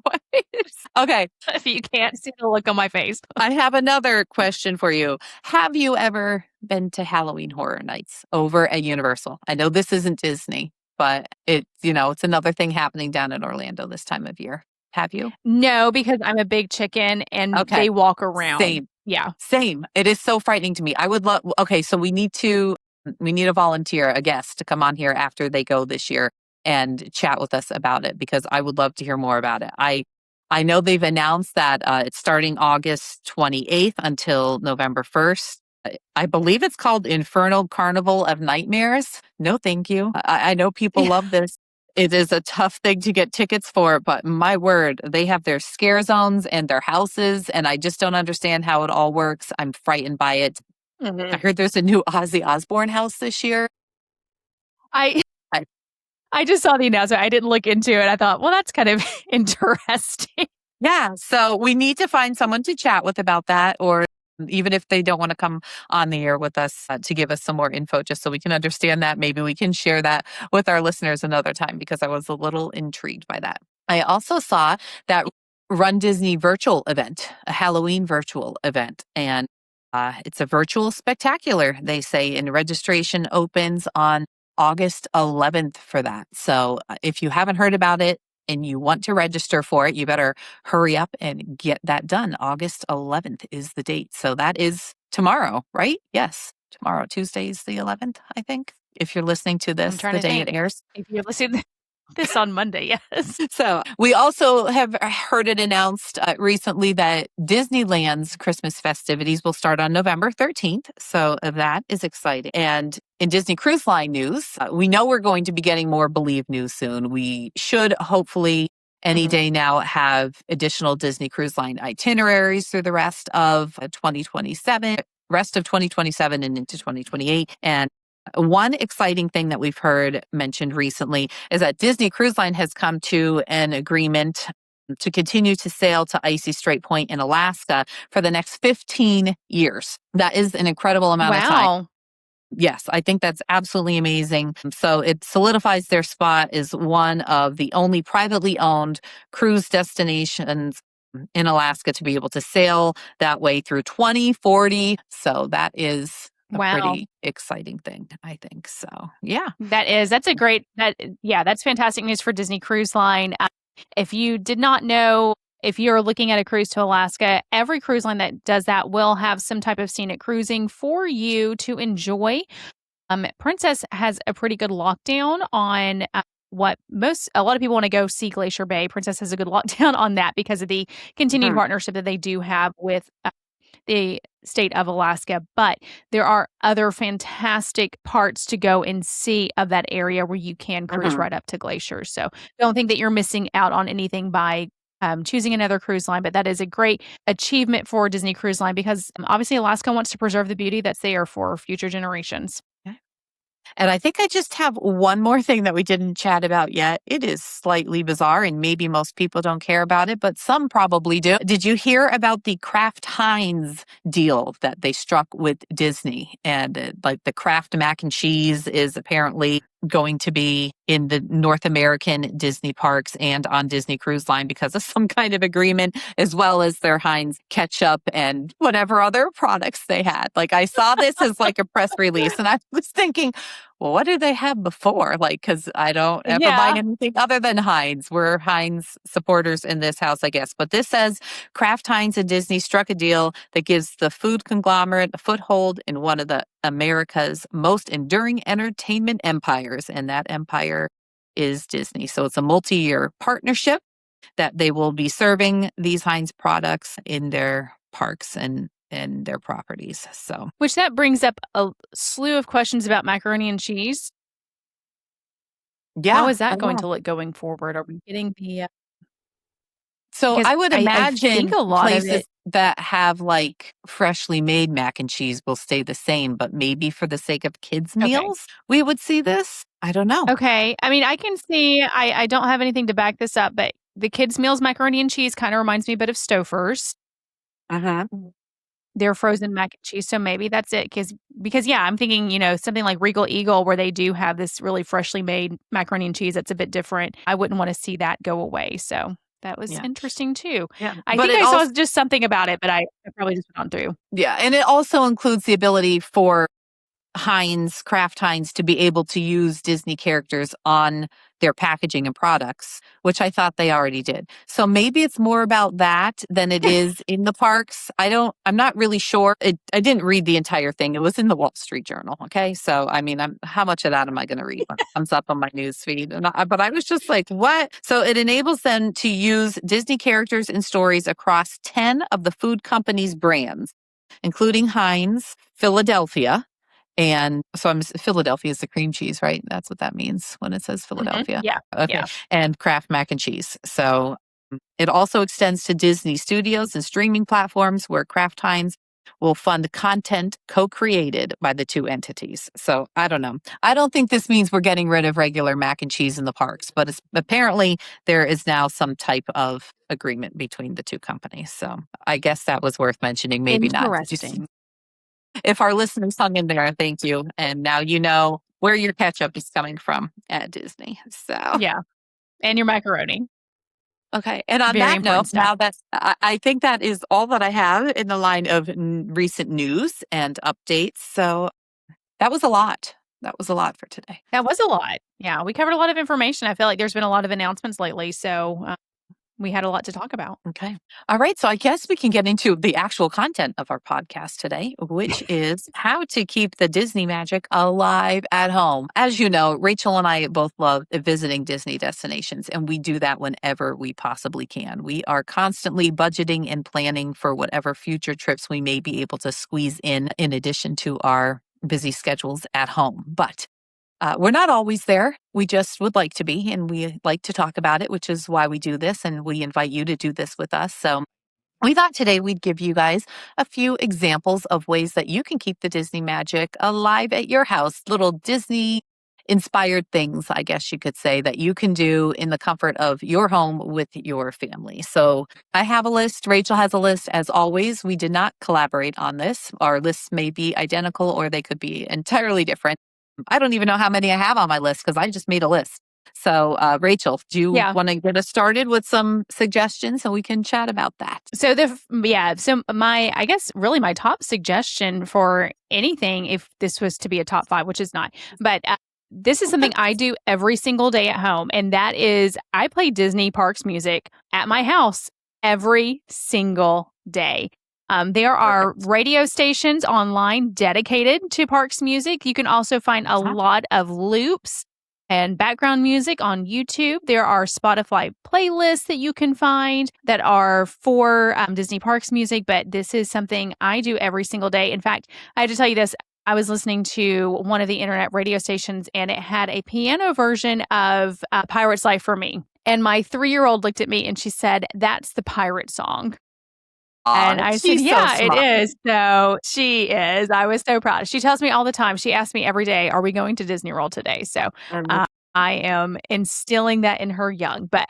Okay, if you can't see the look on my face. I have another question for you. Have you ever been to Halloween Horror Nights over at Universal? I know this isn't Disney, but it's another thing happening down in Orlando this time of year. Have you? No, because I'm a big chicken and Okay. they walk around. Same. Yeah. Same. It is so frightening to me. I would love, okay, so we need a volunteer, a guest to come on here after they go this year and chat with us about it because I would love to hear more about it. I know they've announced that it's starting August 28th until November 1st. I believe it's called Infernal Carnival of Nightmares. No, thank you. I know people love this. It is a tough thing to get tickets for, but my word, they have their scare zones and their houses, and I just don't understand how it all works. I'm frightened by it. I Mhm. heard there's a new Ozzy Osbourne house this year. I I, I just saw the announcement. I didn't look into it. I thought, well, that's kind of interesting. yeah, so we need to find someone to chat with about that, or even if they don't want to come on the air with us to give us some more info, just so we can understand that. Maybe we can share that with our listeners another time because I was a little intrigued by that. I also saw that Run Disney virtual event, a Halloween virtual event, and it's a virtual spectacular, they say, and registration opens on August 11th for that. So if you haven't heard about it and you want to register for it, you better hurry up and get that done. August 11th is the date. So that is tomorrow, right? Yes, tomorrow. Tuesday is the 11th, I think. If you're listening to I'm this trying the to day it think. airs. If you're listening to this on Monday, yes. So we also have heard it announced recently that Disneyland's Christmas festivities will start on November 13th. So that is exciting. And in Disney Cruise Line news, we know we're going to be getting more Believe news soon. We should hopefully any Mhm. day now have additional Disney Cruise Line itineraries through the rest of 2027 and into 2028. And One exciting thing that we've heard mentioned recently is that Disney Cruise Line has come to an agreement to continue to sail to Icy Strait Point in Alaska for the next 15 years. That is an incredible amount of time. Wow. Yes, I think that's absolutely amazing. So it solidifies their spot as one of the only privately owned cruise destinations in Alaska to be able to sail that way through 2040. So that is a Wow. pretty exciting thing, I think. So, yeah. That's a great, that's fantastic news for Disney Cruise Line. If you did not know, if you're looking at a cruise to Alaska, every cruise line that does that will have some type of scenic cruising for you to enjoy. Princess has a pretty good lockdown on a lot of people want to go see Glacier Bay. Princess has a good lockdown on that because of the continued Mhm. partnership that they do have with the state of Alaska. But there are other fantastic parts to go and see of that area where you can cruise Mhm. right up to glaciers. So don't think that you're missing out on anything by choosing another cruise line, but that is a great achievement for Disney Cruise Line because obviously Alaska wants to preserve the beauty that's there for future generations. And I think I just have one more thing that we didn't chat about yet. It is slightly bizarre, and maybe most people don't care about it, but some probably do. Did you hear about the Kraft Heinz deal that they struck with Disney? And like the Kraft mac and cheese is apparently going to be in the North American Disney parks and on Disney Cruise Line because of some kind of agreement, as well as their Heinz ketchup and whatever other products they had. Like I saw this as like a press release, and I was thinking, well, what did they have before? Like, because I don't ever buy Yeah. anything other than Heinz. We're Heinz supporters in this house, I guess. But this says Kraft Heinz and Disney struck a deal that gives the food conglomerate a foothold in one of the America's most enduring entertainment empires, and that empire is Disney. So it's a multi-year partnership that they will be serving these Heinz products in their parks and their properties. So Which that brings up a slew of questions about macaroni and cheese. How yeah, is I that going know. to look going forward? Are we getting So because I would I think imagine a lot of places it. that have like freshly made mac and cheese will stay the same, but maybe for the sake of kids' Okay. meals, we would see this. I don't know. Okay. I mean, I can see I don't have anything to back this up, but the kids' meals macaroni and cheese kinda reminds me a bit of Stouffer's. Uh-huh. Their frozen mac and cheese, so maybe that's it because, yeah, I'm thinking, something like Regal Eagle where they do have this really freshly made macaroni and cheese that's a bit different. I wouldn't wanna see that go away, so that was Yeah. interesting too. Yeah. I But think it I saw also, just something about it, but I probably just went on through. yeah. And it also includes the ability for Heinz, Kraft Heinz, to be able to use Disney characters on their packaging and products, which I thought they already did. So maybe it's more about that than it is in the parks. I'm not really sure. I didn't read the entire thing. It was in the Wall Street Journal. Okay. So, I mean, how much of that am I going to read when it comes up on my news feed? But I was just like, what? So it enables them to use Disney characters and stories across 10 of the food company's brands, including Heinz, Philadelphia, and so Philadelphia is the cream cheese, right? That's what that means when it says Mhm. Philadelphia. Yeah. Okay. Yeah. And Kraft mac and cheese. So it also extends to Disney Studios and streaming platforms where Kraft Heinz will fund content co-created by the two entities. So I don't know. I don't think this means we're getting rid of regular mac and cheese in the parks, but apparently there is now some type of agreement between the two companies. So I guess that was worth mentioning. Maybe not. Interesting. If our listeners hung in there, thank you. And now you know where your ketchup is coming from at Disney. So, Yeah, and your macaroni. okay. And on Very that note, important stuff. now that I think that is all that I have in the line of recent news and updates. So that was a lot. That was a lot for today. That was a lot. Yeah, we covered a lot of information. I feel like there's been a lot of announcements lately, so, we had a lot to talk about. Okay. All right. So I guess we can get into the actual content of our podcast today, which is how to keep the Disney magic alive at home. As you know, Rachel and I both love visiting Disney destinations, and we do that whenever we possibly can. We are constantly budgeting and planning for whatever future trips we may be able to squeeze in addition to our busy schedules at home. But we're not always there. We just would like to be, and we like to talk about it, which is why we do this, and we invite you to do this with us. So we thought today we'd give you guys a few examples of ways that you can keep the Disney magic alive at your house. Little Disney inspired things, I guess you could say, that you can do in the comfort of your home with your family. So I have a list. Rachel has a list. As always, we did not collaborate on this. Our lists may be identical or they could be entirely different. I don't even know how many I have on my list because I just made a list. So, Rachel, do you Yeah. want to get us started with some suggestions so we can chat about that? So I guess really my top suggestion for anything, if this was to be a top 5, which is not, but this is something I do every single day at home, and that is I play Disney parks music at my house every single day. There are Perfect. radio stations online dedicated to parks music. You can also find a Uh-huh. lot of loops and background music on YouTube. There are Spotify playlists that you can find that are for Disney Parks music, but this is something I do every single day. In fact, I have to tell you this. I was listening to one of the internet radio stations and it had a piano version of Pirate's Life for Me. And my 3-year-old looked at me and she said, "That's the pirate song." And Aw, I said, she's so "Yeah, it smart. is." So she is. I was so proud. She tells me all the time. She asks me every day, "Are we going to Disney World today?" So And I am instilling that in her young. But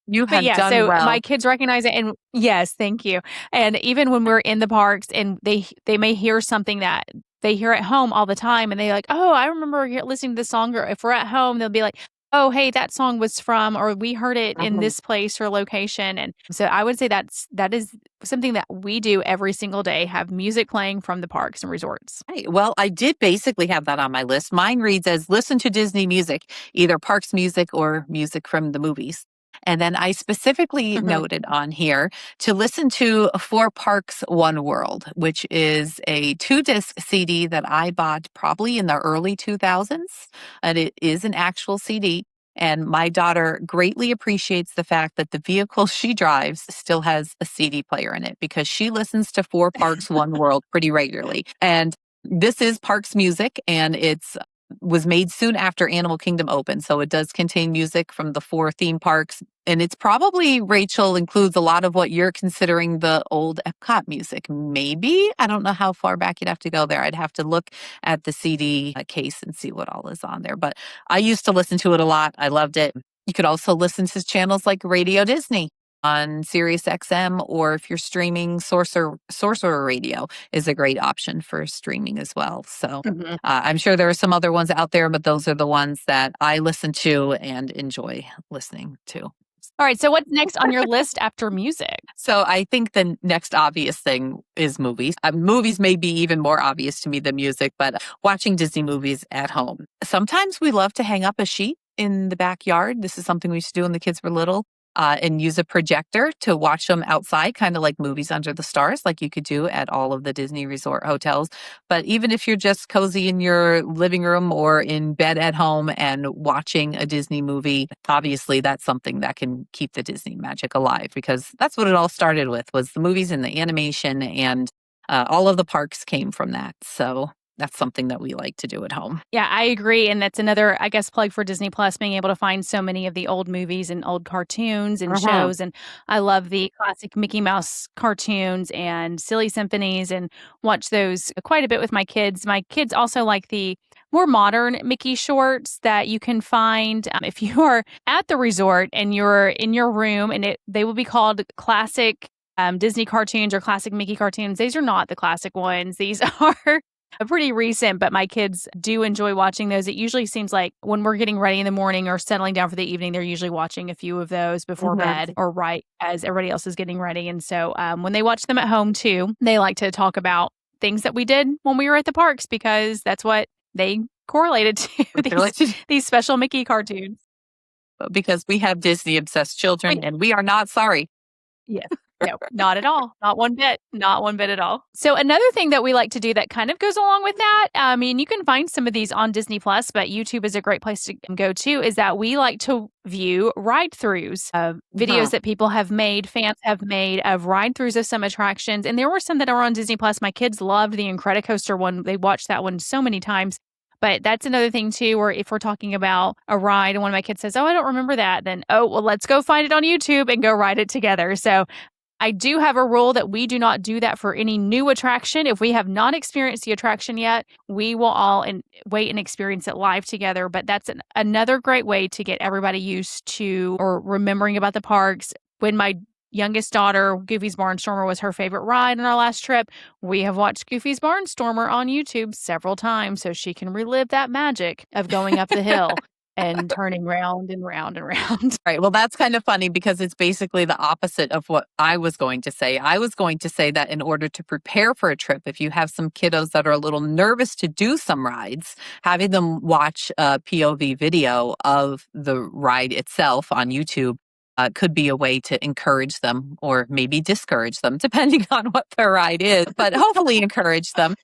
you but have yeah, done so my well. kids recognize it, and yes, thank you. And even when we're in the parks and they may hear something that they hear at home all the time, and they're like, "Oh, I remember listening to this song." Or if we're at home, they'll be like, "Oh, hey, that song was from," or "We heard it in Mhm. this place or location." And so I would say that is something that we do every single day, have music playing from the parks and resorts. Right. Well, I did basically have that on my list. Mine reads as listen to Disney music, either parks music or music from the movies. And then I specifically Mhm. noted on here to listen to Four Parks One World, which is a 2-disc CD that I bought probably in the early 2000s. And it is an actual CD. And my daughter greatly appreciates the fact that the vehicle she drives still has a CD player in it because she listens to Four Parks One World pretty regularly. And this is Parks music, and it's was made soon after Animal Kingdom opened, so it does contain music from the 4 theme parks, and it's probably, Rachel, includes a lot of what you're considering the old Epcot music. Maybe? I don't know how far back you'd have to go there. I'd have to look at the CD case and see what all is on there, but I used to listen to it a lot. I loved it. You could also listen to channels like Radio Disney on Sirius XM, or if you're streaming, Sorcerer Radio is a great option for streaming as well. So Mhm. I'm sure there are some other ones out there, but those are the ones that I listen to and enjoy listening to. All right, so what's next on your list after music? So I think the next obvious thing is movies. Movies may be even more obvious to me than music, but watching Disney movies at home. Sometimes we love to hang up a sheet in the backyard. This is something we used to do when the kids were little. And use a projector to watch them outside, kind of like movies under the stars, like you could do at all of the Disney resort hotels. But even if you're just cozy in your living room or in bed at home and watching a Disney movie, obviously that's something that can keep the Disney magic alive because that's what it all started with was the movies and the animation and all of the parks came from that. So that's something that we like to do at home. Yeah, I agree. And that's another, I guess, plug for Disney Plus, being able to find so many of the old movies and old cartoons and Mhm. shows. And I love the classic Mickey Mouse cartoons and Silly Symphonies and watch those quite a bit with my kids. My kids also like the more modern Mickey shorts that you can find if you are at the resort and you're in your room, and they will be called classic Disney cartoons or classic Mickey cartoons. These are not the classic ones. These are pretty recent, but my kids do enjoy watching those. It usually seems like when we're getting ready in the morning or settling down for the evening, they're usually watching a few of those before Mhm. bed or right as everybody else is getting ready. And so when they watch them at home too, they like to talk about things that we did when we were at the parks because that's what they correlated to They're like, these special Mickey cartoons. because we have Disney obsessed children Wait, and we are not sorry. yes. No, not at all. Not one bit. Not one bit at all. So another thing that we like to do that kind of goes along with that, I mean, you can find some of these on Disney Plus, but YouTube is a great place to go to, is that we like to view ride-throughs of videos Mhm. that people have made, fans have made of ride-throughs of some attractions. And there were some that are on Disney Plus. My kids loved the Incredicoaster one. They watched that one so many times. But that's another thing too, where if we're talking about a ride and one of my kids says, "Oh, I don't remember that," then, "Oh, well, let's go find it on YouTube and go ride it together." So I do have a rule that we do not do that for any new attraction. If we have not experienced the attraction yet, we will all wait and experience it live together. But that's another great way to get everybody used to or remembering about the parks. When my youngest daughter, Goofy's Barnstormer, was her favorite ride on our last trip, we have watched Goofy's Barnstormer on YouTube several times so she can relive that magic of going up the hill and turning round and round and round. Right. Well, that's kind of funny because it's basically the opposite of what I was going to say. I was going to say that in order to prepare for a trip, if you have some kiddos that are a little nervous to do some rides, having them watch a POV video of the ride itself on YouTube could be a way to encourage them or maybe discourage them, depending on what the ride is, but hopefully encourage them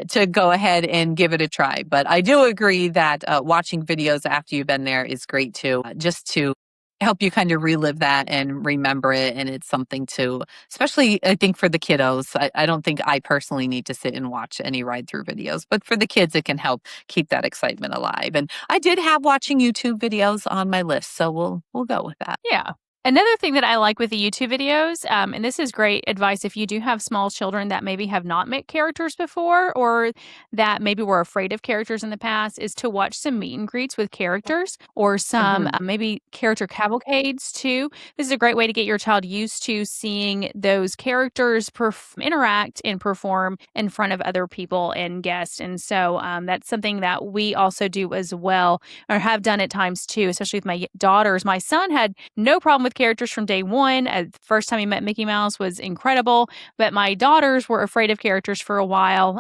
to go ahead and give it a try. But I do agree that watching videos after you've been there is great too, just to help you kind of relive that and remember it. And it's something to, especially I think for the kiddos, I don't think I personally need to sit and watch any ride through videos, but for the kids, it can help keep that excitement alive. And I did have watching YouTube videos on my list, so we'll go with that. Yeah. Another thing that I like with the YouTube videos, and this is great advice if you do have small children that maybe have not met characters before or that maybe were afraid of characters in the past, is to watch some meet and greets with characters or some maybe character cavalcades too. This is a great way to get your child used to seeing those characters interact and perform in front of other people and guests. And so that's something that we also do as well, or have done at times too, especially with my daughters. My son had no problem with characters from day one. The first time he met Mickey Mouse was incredible, but my daughters were afraid of characters for a while,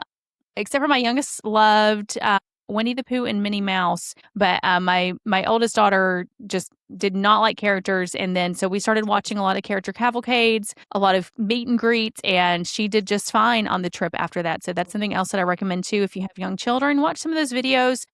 except for my youngest loved Winnie the Pooh and Minnie Mouse, but my oldest daughter just did not like characters. And then so we started watching a lot of character cavalcades, a lot of meet and greets, and she did just fine on the trip after that. So that's something else that I recommend too. If you have young children, watch some of those videos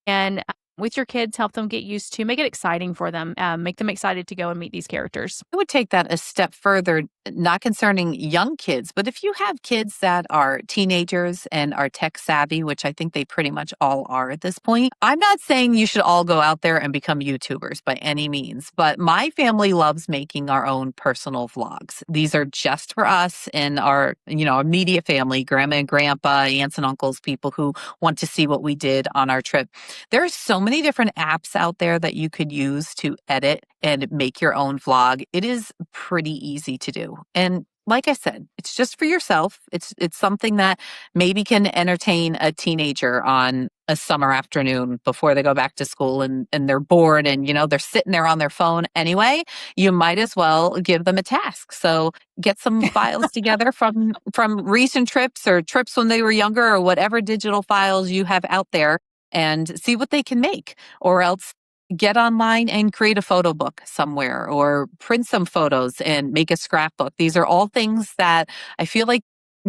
and with your kids, help them get used to, make it exciting for them, make them excited to go and meet these characters. I would take that a step further, not concerning young kids, but if you have kids that are teenagers and are tech savvy, which I think they pretty much all are at this point, I'm not saying you should all go out there and become YouTubers by any means, but my family loves making our own personal vlogs. These are just for us and our, immediate family, grandma and grandpa, aunts and uncles, people who want to see what we did on our trip. There are so many different apps out there that you could use to edit and make your own vlog. It is pretty easy to do. And like I said, it's just for yourself. It's something that maybe can entertain a teenager on a summer afternoon before they go back to school and they're bored and they're sitting there on their phone anyway. You might as well give them a task. So get some files together from recent trips or trips when they were younger or whatever digital files you have out there and see what they can make, or else get online and create a photo book somewhere or print some photos and make a scrapbook. These are all things that I feel like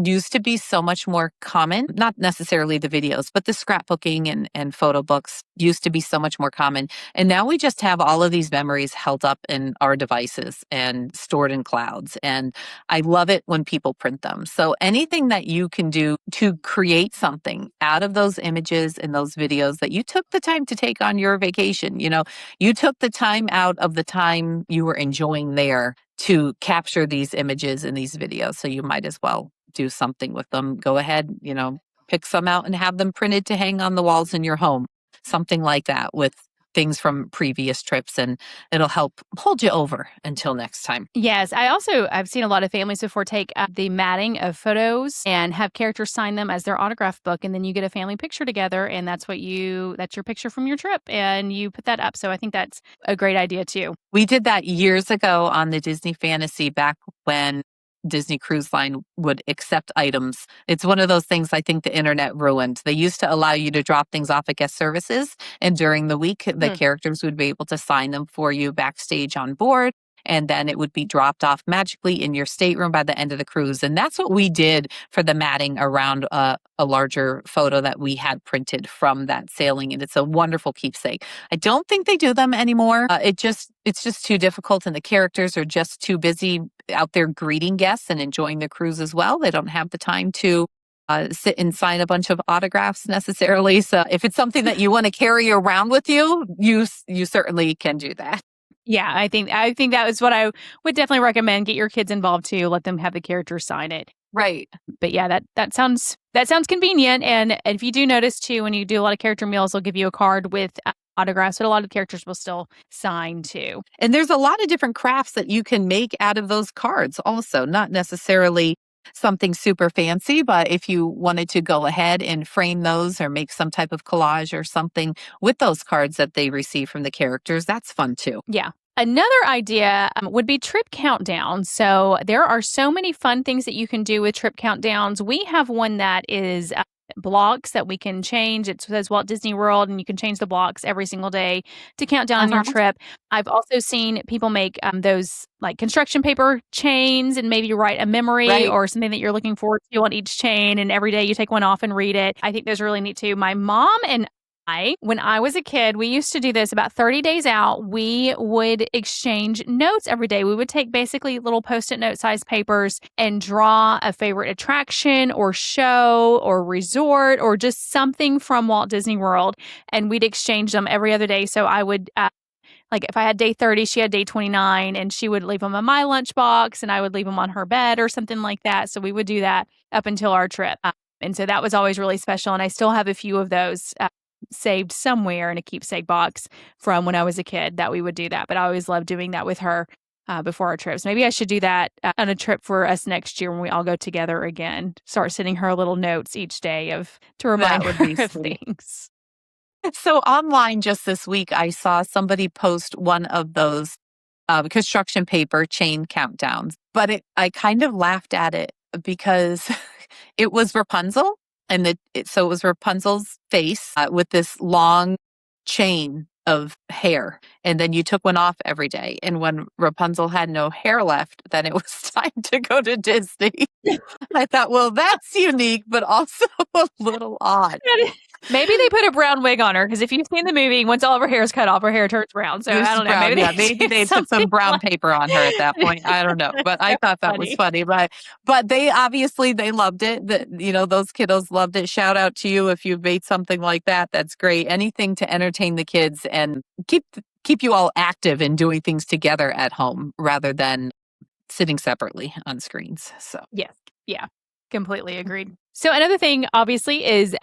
used to be so much more common, not necessarily the videos, but the scrapbooking and photo books used to be so much more common. And now we just have all of these memories held up in our devices and stored in clouds. And I love it when people print them. So anything that you can do to create something out of those images and those videos that you took the time to take on your vacation, you took the time out of the time you were enjoying there to capture these images and these videos. So you might as well do something with them. Go ahead, pick some out and have them printed to hang on the walls in your home. Something like that with things from previous trips, and it'll help hold you over until next time. Yes, I've seen a lot of families before take the matting of photos and have characters sign them as their autograph book, and then you get a family picture together, and that's your picture from your trip, and you put that up. So I think that's a great idea too. We did that years ago on the Disney Fantasy back when Disney Cruise Line would accept items. It's one of those things I think the internet ruined. They used to allow you to drop things off at guest services, and during the week, the characters would be able to sign them for you backstage on board. And then it would be dropped off magically in your stateroom by the end of the cruise. And that's what we did for the matting around a larger photo that we had printed from that sailing. And it's a wonderful keepsake. I don't think they do them anymore. It's just too difficult, and the characters are just too busy out there greeting guests and enjoying the cruise as well. They don't have the time to sit and sign a bunch of autographs necessarily. So if it's something that you want to carry around with you, you certainly can do that. Yeah, I think that was what I would definitely recommend. Get your kids involved too. Let them have the characters sign it. Right. But yeah, that sounds convenient. And if you do notice too, when you do a lot of character meals, they'll give you a card with autographs, but a lot of characters will still sign too. And there's a lot of different crafts that you can make out of those cards also, not necessarily something super fancy, but if you wanted to go ahead and frame those or make some type of collage or something with those cards that they receive from the characters, that's fun too. Yeah. Another idea would be trip countdowns. So there are so many fun things that you can do with trip countdowns. We have one that is blocks that we can change. It says Walt Disney World, and you can change the blocks every single day to count down on your trip. I've also seen people make those like construction paper chains and maybe write a memory or something that you're looking forward to on each chain. And every day you take one off and read it. I think those are really neat too. My mom and when I was a kid, we used to do this about 30 days out. We would exchange notes every day. We would take basically little post-it note sized papers and draw a favorite attraction or show or resort or just something from Walt Disney World. And we'd exchange them every other day. So I would, like if I had day 30, she had day 29, and she would leave them in my lunchbox and I would leave them on her bed or something like that. So we would do that up until our trip. And so that was always really special. And I still have a few of those saved somewhere in a keepsake box from when I was a kid that we would do that. But I always loved doing that with her before our trips. Maybe I should do that on a trip for us next year when we all go together again. Start sending her little notes each day to remind her of things. So online just this week, I saw somebody post one of those construction paper chain countdowns, but I kind of laughed at it because it was Rapunzel. And so it was Rapunzel's face with this long chain of hair. And then you took one off every day. And when Rapunzel had no hair left, then it was time to go to Disney. I thought, well, that's unique, but also a little odd. Maybe they put a brown wig on her because if you've seen the movie, once all of her hair is cut off, her hair turns brown. So I don't know. Brown, maybe they put some brown paper on her at that point. I don't know, but I thought that was funny. But they obviously they loved it. Those kiddos loved it. Shout out to you if you've made something like that. That's great. Anything to entertain the kids and keep you all active and doing things together at home rather than sitting separately on screens. So yes, yeah, completely agreed. So another thing, obviously, is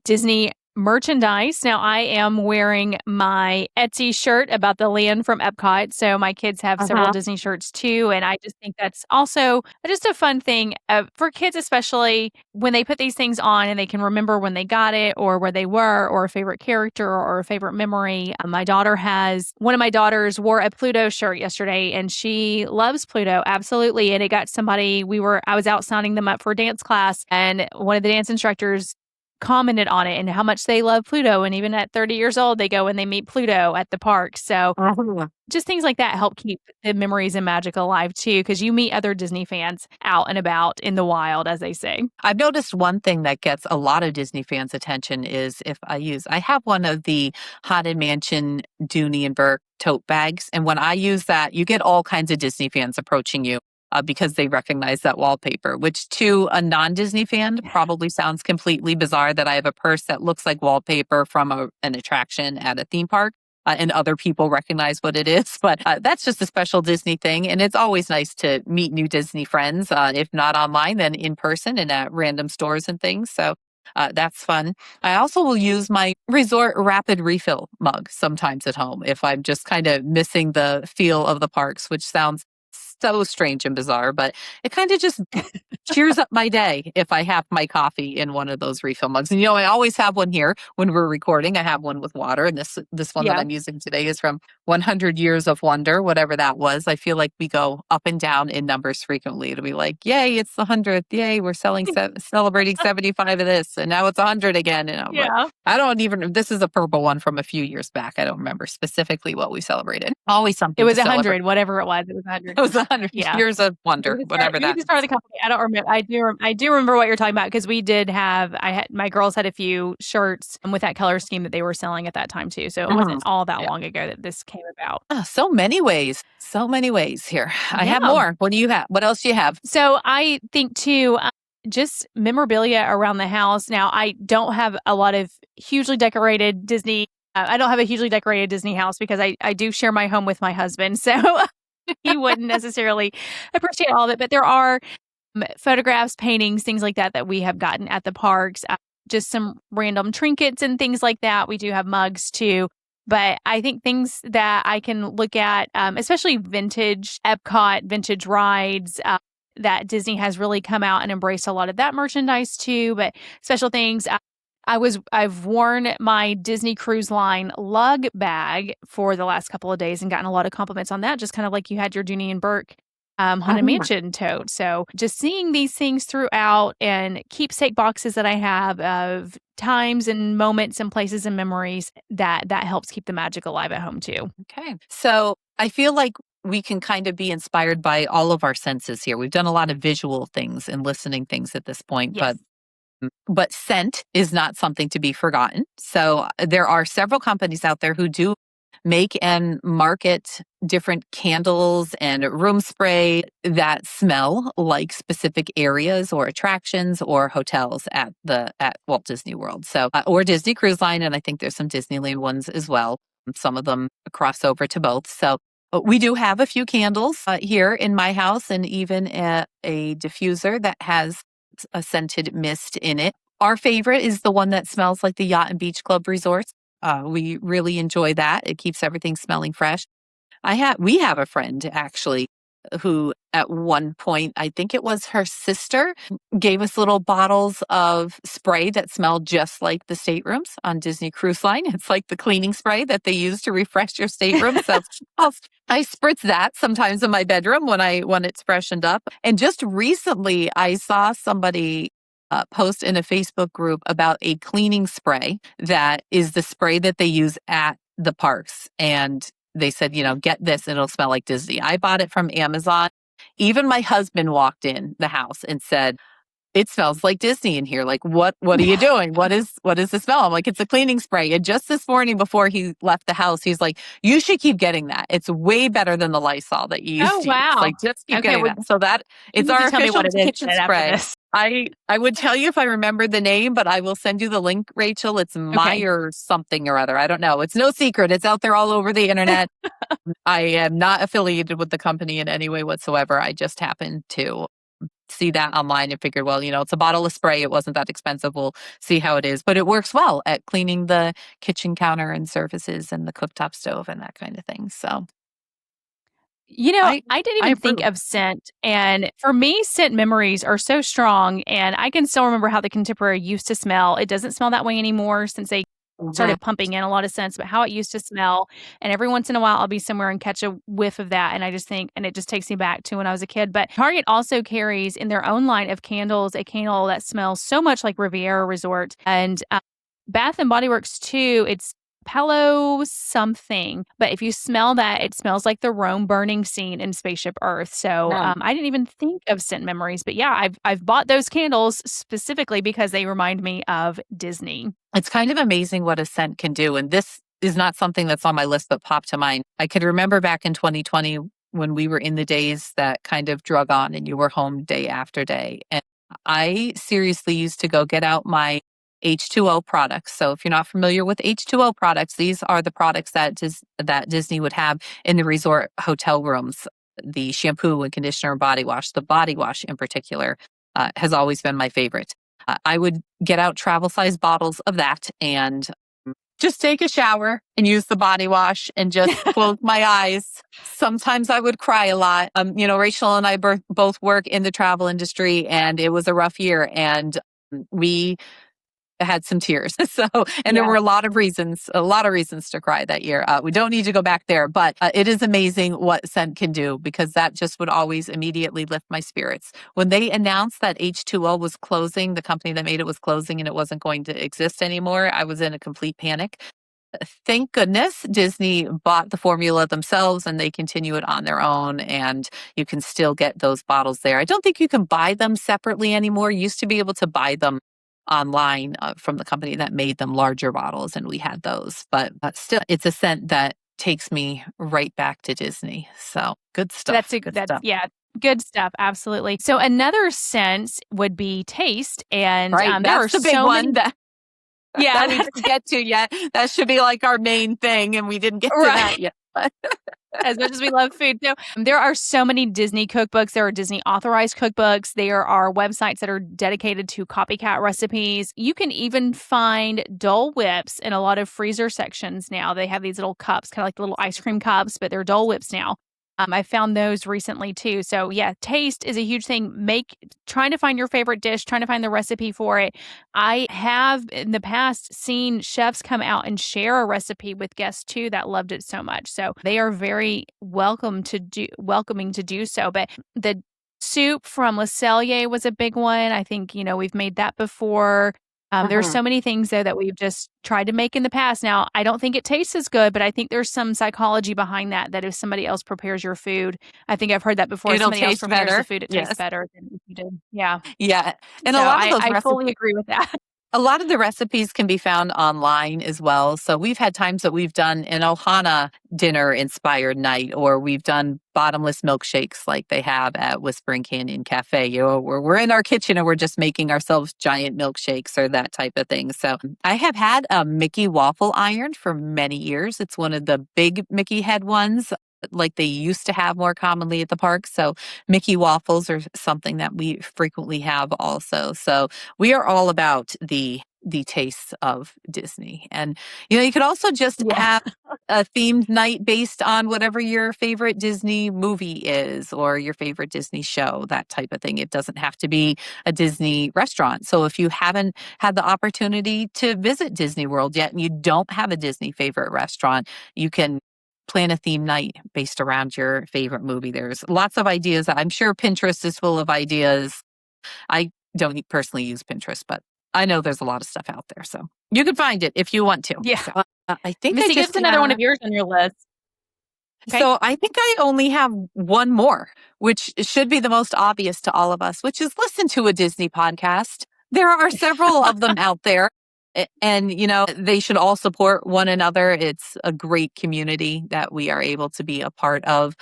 Disney merchandise. Now, I am wearing my Etsy shirt about the land from Epcot. So my kids have several Disney shirts too. And I just think that's also just a fun thing for kids, especially when they put these things on and they can remember when they got it or where they were or a favorite character or a favorite memory. One of my daughters wore a Pluto shirt yesterday and she loves Pluto. Absolutely. And it got I was out signing them up for a dance class, and one of the dance instructors commented on it and how much they love Pluto. And even at 30 years old, they go and they meet Pluto at the park. So just things like that help keep the memories and magic alive too, because you meet other Disney fans out and about in the wild, as they say. I've noticed one thing that gets a lot of Disney fans' attention is I have one of the Haunted Mansion Dooney and Burke tote bags. And when I use that, you get all kinds of Disney fans approaching you. Because they recognize that wallpaper, which to a non-Disney fan probably sounds completely bizarre that I have a purse that looks like wallpaper from an attraction at a theme park. And other people recognize what it is. But that's just a special Disney thing. And it's always nice to meet new Disney friends, if not online, then in person and at random stores and things. So that's fun. I also will use my resort rapid refill mug sometimes at home if I'm just kind of missing the feel of the parks, which sounds so strange and bizarre, but it kind of just cheers up my day if I have my coffee in one of those refill mugs. And I always have one here when we're recording. I have one with water, and this one that I'm using today is from 100 Years of Wonder, whatever that was. I feel like we go up and down in numbers frequently. It'll be like, yay, it's the 100th. Yay, we're celebrating 75 of this, and now it's 100 again. And this is a purple one from a few years back. I don't remember specifically what we celebrated. Always something. It was 100, whatever it was. It was 100. It was 100 Years of Wonder, whatever that is. Start the company. I don't remember. I do remember what you're talking about because my girls had a few shirts with that color scheme that they were selling at that time too. So it wasn't all that long ago that this came about. Oh, so many ways here. I have more. What do you have? What else do you have? So I think too, just memorabilia around the house. Now, I don't have a lot of hugely decorated Disney I don't have a hugely decorated Disney house because I do share my home with my husband, so he wouldn't necessarily appreciate all of it. But there are photographs, paintings, things like that that we have gotten at the parks. Just some random trinkets and things like that. We do have mugs too. But I think things that I can look at, especially vintage Epcot, vintage rides, that Disney has really come out and embraced a lot of that merchandise too. But special things. I've worn my Disney Cruise Line lug bag for the last couple of days and gotten a lot of compliments on that, just kind of like you had your Dooney and Burke Haunted Mansion tote. So just seeing these things throughout and keepsake boxes that I have of times and moments and places and memories that helps keep the magic alive at home too. Okay. So I feel like we can kind of be inspired by all of our senses here. We've done a lot of visual things and listening things at this point, Yes. but scent is not something to be forgotten. So there are several companies out there who do make and market different candles and room spray that smell like specific areas or attractions or hotels at Walt Disney World. So or Disney Cruise Line, and I think there's some Disneyland ones as well. Some of them cross over to both. So we do have a few candles here in my house, and even a diffuser that has a scented mist in it. Our favorite is the one that smells like the Yacht and Beach Club resorts. We really enjoy that. It keeps everything smelling fresh. We have a friend actually who at one point, I think it was her sister, gave us little bottles of spray that smelled just like the staterooms on Disney Cruise Line. It's like the cleaning spray that they use to refresh your stateroom. So I spritz that sometimes in my bedroom when it's freshened up. And just recently, I saw somebody post in a Facebook group about a cleaning spray that is the spray that they use at the parks. And they said, get this and it'll smell like Disney. I bought it from Amazon. Even my husband walked in the house and said, it smells like Disney in here. Like, what are you doing? What is the smell? I'm like, it's a cleaning spray. And just this morning before he left the house, he's like, you should keep getting that. It's way better than the Lysol that you used Oh to use. wow. Like, just keep getting that. So that it's our Tell me official what it is kitchen after spray. this. I would tell you if I remember the name, but I will send you the link, Rachel. It's Meyer something or other. I don't know. It's no secret. It's out there all over the internet. I am not affiliated with the company in any way whatsoever. I just happened to see that online and figured, well, it's a bottle of spray. It wasn't that expensive. We'll see how it is. But it works well at cleaning the kitchen counter and surfaces and the cooktop stove and that kind of thing. So I didn't even think of scent. And for me, scent memories are so strong. And I can still remember how the Contemporary used to smell. It doesn't smell that way anymore since they started pumping in a lot of scents, but how it used to smell. And every once in a while, I'll be somewhere and catch a whiff of that. And I just think, and it just takes me back to when I was a kid. But Target also carries in their own line of candles a candle that smells so much like Riviera Resort. And Bath and Body Works too, it's Palo something, but if you smell that, it smells like the Rome burning scene in Spaceship Earth. So I didn't even think of scent memories, but yeah, I've bought those candles specifically because they remind me of Disney. It's kind of amazing what a scent can do, and this is not something that's on my list but popped to mind. I could remember back in 2020 when we were in the days that kind of drug on, and you were home day after day, and I seriously used to go get out my H2O products. So if you're not familiar with H2O products, these are the products that Disney would have in the resort hotel rooms. The shampoo and conditioner and body wash, the body wash in particular, has always been my favorite. I would get out travel size bottles of that and just take a shower and use the body wash and just close my eyes. Sometimes I would cry a lot. Rachel and I both work in the travel industry, and it was a rough year, and we had some tears. There were a lot of reasons to cry that year. We don't need to go back there, but it is amazing what scent can do, because that just would always immediately lift my spirits. When they announced that H2O was closing, the company that made it was closing and it wasn't going to exist anymore, I was in a complete panic. Thank goodness Disney bought the formula themselves and they continue it on their own, and you can still get those bottles there. I don't think you can buy them separately anymore. You used to be able to buy them online from the company that made them, larger bottles, and we had those. But still, it's a scent that takes me right back to Disney. So good stuff. Yeah, good stuff. Absolutely. So another scent would be taste, and right, there are the big one. Yeah, that we didn't get to yet. That should be like our main thing, and we didn't get to right. that yet. As much as we love food. So there are so many Disney cookbooks. There are Disney authorized cookbooks. There are websites that are dedicated to copycat recipes. You can even find Dole Whips in a lot of freezer sections now. They have these little cups, kind of like little ice cream cups, but they're Dole Whips now. I found those recently too. So yeah, taste is a huge thing. Trying to find your favorite dish, trying to find the recipe for it. I have in the past seen chefs come out and share a recipe with guests too that loved it so much. So they are very welcoming to do so. But the soup from Le Cellier was a big one. I think, we've made that before. There's Mhm. so many things though that we've just tried to make in the past. Now, I don't think it tastes as good, but I think there's some psychology behind that if somebody else prepares your food, I think I've heard that before. If It'll somebody else taste prepares the better. food, it tastes Yes. better than if you did. Yeah. Yeah. And So a lot of I fully agree with that. a lot of the recipes can be found online as well. So we've had times that we've done an Ohana dinner inspired night, or we've done bottomless milkshakes like they have at Whispering Canyon Cafe. Where we're in our kitchen and we're just making ourselves giant milkshakes or that type of thing. So I have had a Mickey waffle iron for many years. It's one of the big Mickey head ones, like they used to have more commonly at the park. So Mickey waffles are something that we frequently have also. So we are all about the tastes of Disney. And you could also just Yeah. have a themed night based on whatever your favorite Disney movie is or your favorite Disney show, that type of thing. It doesn't have to be a Disney restaurant. So if you haven't had the opportunity to visit Disney World yet and you don't have a Disney favorite restaurant, you can plan a theme night based around your favorite movie. There's lots of ideas. I'm sure Pinterest is full of ideas. I don't personally use Pinterest, but I know there's a lot of stuff out there. So you can find it if you want to. Yeah. So I think I Missy, give just us another one of yours on your list. Okay. so I think I only have one more, which should be the most obvious to all of us, which is listen to a Disney podcast. There are several of them out there. And, they should all support one another. It's a great community that we are able to be a part of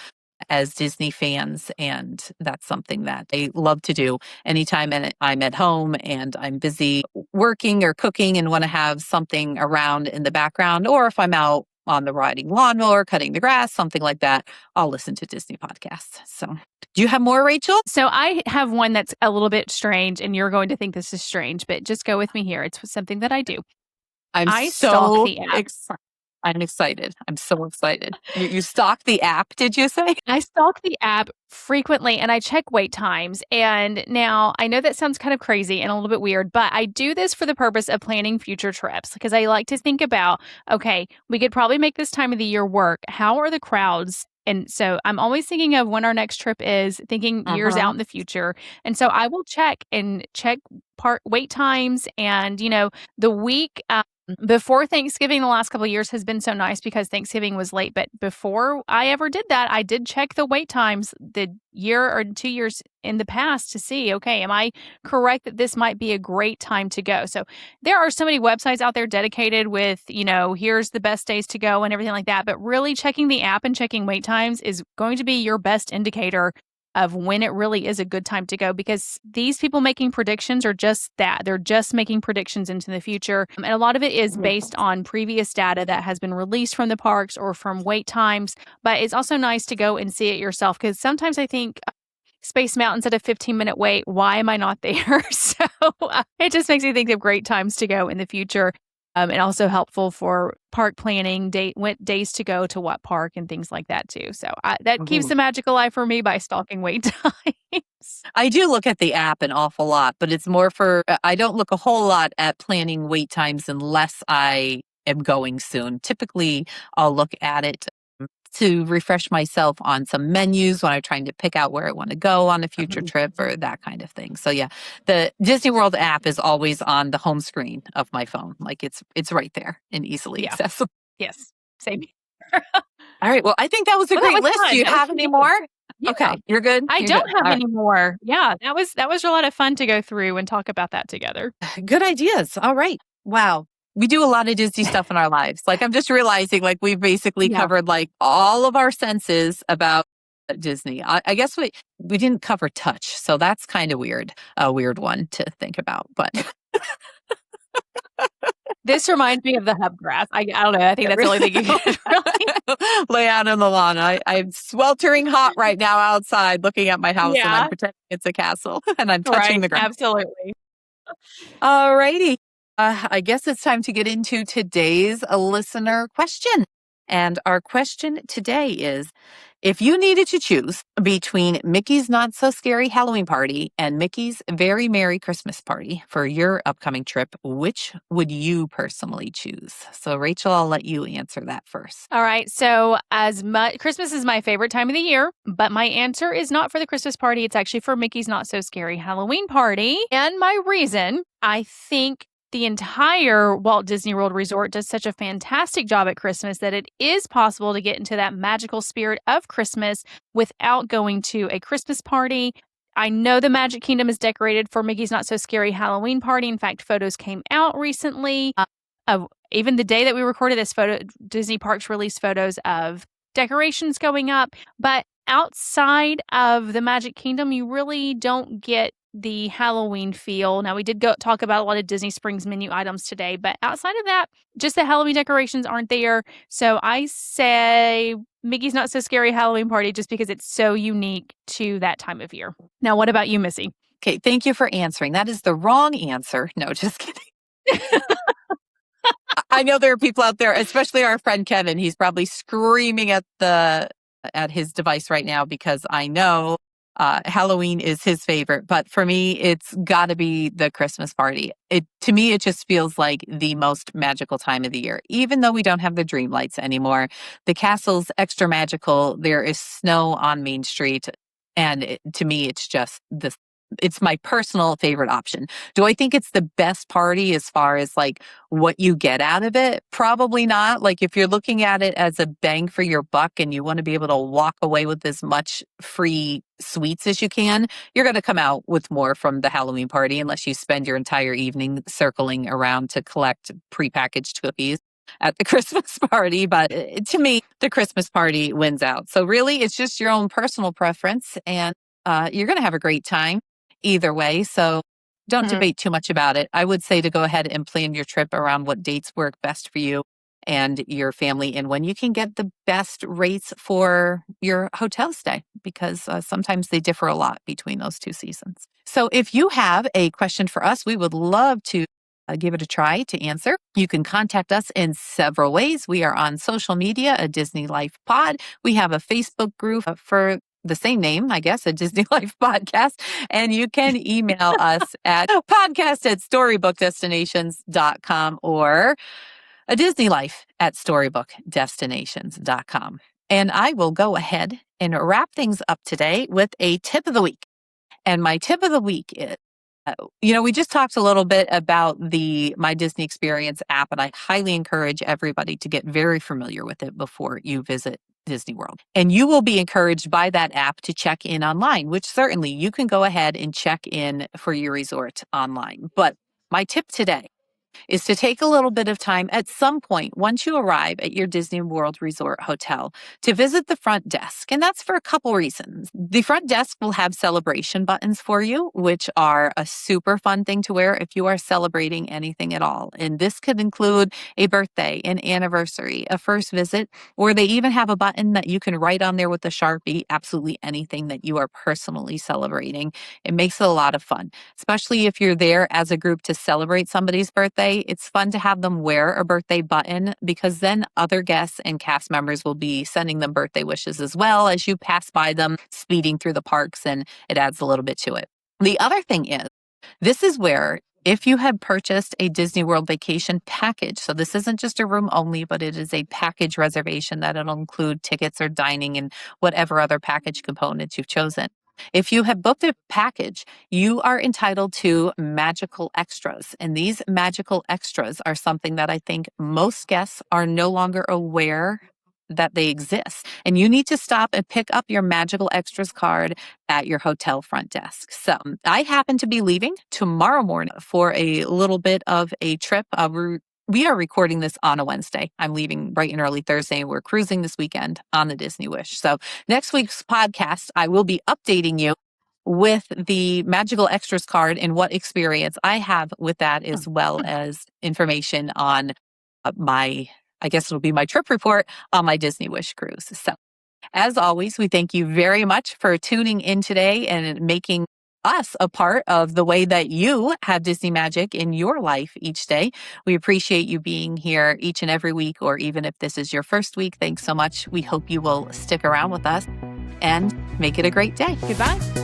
as Disney fans. And that's something that I love to do anytime I'm at home and I'm busy working or cooking and want to have something around in the background, or if I'm out on the riding lawnmower, cutting the grass, something like that, I'll listen to Disney podcasts. So, do you have more, Rachel? So I have one that's a little bit strange, and you're going to think this is strange, but just go with me here. It's something that I do. I'm I stalk so the app. excited. I'm excited. I'm so excited. You stalk the app, did you say? I stalk the app frequently and I check wait times. And now I know that sounds kind of crazy and a little bit weird, but I do this for the purpose of planning future trips because I like to think about, okay, we could probably make this time of the year work. How are the crowds? And so I'm always thinking of when our next trip is, thinking years out Uh-huh. in the future. And so I will check part wait times and, the week before Thanksgiving the last couple of years has been so nice because Thanksgiving was late, but before I ever did that, I did check the wait times the year or 2 years in the past to see, okay, am I correct that this might be a great time to go? So there are so many websites out there dedicated with, here's the best days to go and everything like that, but really checking the app and checking wait times is going to be your best indicator of when it really is a good time to go because these people making predictions are just that. They're just making predictions into the future. And a lot of it is based on previous data that has been released from the parks or from wait times. But it's also nice to go and see it yourself because sometimes I think Space Mountain's at a 15-minute wait. Why am I not there? So it just makes me think of great times to go in the future. And also helpful for park planning, what days to go to what park and things like that too. So that keeps the magic alive for me by stalking wait times. I do look at the app an awful lot, but it's more for, I don't look a whole lot at planning wait times unless I am going soon. Typically, I'll look at it to refresh myself on some menus when I'm trying to pick out where I want to go on a future trip or that kind of thing. So yeah, the Disney World app is always on the home screen of my phone. Like it's right there and easily Yeah. accessible. Yes. Same here. All right. Well, I think that was a Well, that great was list. Do fun. you That was have fun any game. more? Yeah. Okay, you're good. I You're don't good. have All any more. Yeah, that was a lot of fun to go through and talk about that together. right. Good ideas. All right. Wow. We do a lot of Disney stuff in our lives. Like I'm just realizing like we've basically Yeah. covered like all of our senses about Disney. I guess we didn't cover touch. So that's kind of weird. A weird one to think about, but This reminds me of the hub grass. I don't know. I think that's the only thing you could really lay out on the lawn. I'm sweltering hot right now outside looking at my house and I'm Yeah. pretending it's a castle and I'm touching Right. the ground. Absolutely. All righty. I guess it's time to get into today's listener question. And our question today is, if you needed to choose between Mickey's Not So Scary Halloween Party and Mickey's Very Merry Christmas Party for your upcoming trip, which would you personally choose? So, Rachel, I'll let you answer that first. All right. So, as much Christmas is my favorite time of the year, but my answer is not for the Christmas party. It's actually for Mickey's Not So Scary Halloween Party. And my reason, I think the entire Walt Disney World Resort does such a fantastic job at Christmas that it is possible to get into that magical spirit of Christmas without going to a Christmas party. I know the Magic Kingdom is decorated for Mickey's Not So Scary Halloween Party. In fact, photos came out recently. Even the day that we recorded this photo, Disney Parks released photos of decorations going up. But outside of the Magic Kingdom, you really don't get the Halloween feel. Now, we did talk about a lot of Disney Springs menu items today, but outside of that, just the Halloween decorations aren't there. So I say Mickey's Not So Scary Halloween Party just because it's so unique to that time of year. Now, what about you, Missy? Okay, thank you for answering. That is the wrong answer. No, just kidding. I know there are people out there, especially our friend Kevin. He's probably screaming at his device right now because I know Halloween is his favorite. But for me, it's got to be the Christmas party. To me, it just feels like the most magical time of the year. Even though we don't have the dream lights anymore, the castle's extra magical. There is snow on Main Street, and to me, it's just this. It's my personal favorite option. Do I think it's the best party as far as like what you get out of it? Probably not. Like if you're looking at it as a bang for your buck and you want to be able to walk away with as much free sweets as you can, you're going to come out with more from the Halloween party unless you spend your entire evening circling around to collect prepackaged cookies at the Christmas party. But to me, the Christmas party wins out. So really, it's just your own personal preference and you're going to have a great time either way. So don't debate too much about it. I would say to go ahead and plan your trip around what dates work best for you and your family and when you can get the best rates for your hotel stay because sometimes they differ a lot between those two seasons. So if you have a question for us, we would love to give it a try to answer. You can contact us in several ways. We are on social media, a Disney Life Pod. We have a Facebook group for the same name, I guess, a Disney Life podcast. And you can email us at podcast@storybookdestinations.com or a Disney Life at storybookdestinations.com. And I will go ahead and wrap things up today with a tip of the week. And my tip of the week is, we just talked a little bit about the My Disney Experience app, and I highly encourage everybody to get very familiar with it before you visit Disney World. And you will be encouraged by that app to check in online, which certainly you can go ahead and check in for your resort online. But my tip today is to take a little bit of time at some point once you arrive at your Disney World Resort hotel to visit the front desk. And that's for a couple reasons. The front desk will have celebration buttons for you, which are a super fun thing to wear if you are celebrating anything at all. And this could include a birthday, an anniversary, a first visit, or they even have a button that you can write on there with a Sharpie absolutely anything that you are personally celebrating. It makes it a lot of fun, especially if you're there as a group to celebrate somebody's birthday. It's fun to have them wear a birthday button because then other guests and cast members will be sending them birthday wishes as well as you pass by them speeding through the parks, and it adds a little bit to it. The other thing is, this is where if you had purchased a Disney World vacation package, so this isn't just a room only, but it is a package reservation that it'll include tickets or dining and whatever other package components you've chosen. If you have booked a package, you are entitled to magical extras. And these magical extras are something that I think most guests are no longer aware that they exist. And you need to stop and pick up your magical extras card at your hotel front desk. So I happen to be leaving tomorrow morning for a little bit of a trip. We are recording this on a Wednesday. I'm leaving bright and early Thursday, and we're cruising this weekend on the Disney Wish. So next week's podcast, I will be updating you with the Magical Extras card and what experience I have with that, as well as information on I guess it'll be my trip report on my Disney Wish cruise. So, as always, we thank you very much for tuning in today and making us a part of the way that you have Disney magic in your life each day. We appreciate you being here each and every week, or even if this is your first week, thanks so much. We hope you will stick around with us and make it a great day. Goodbye.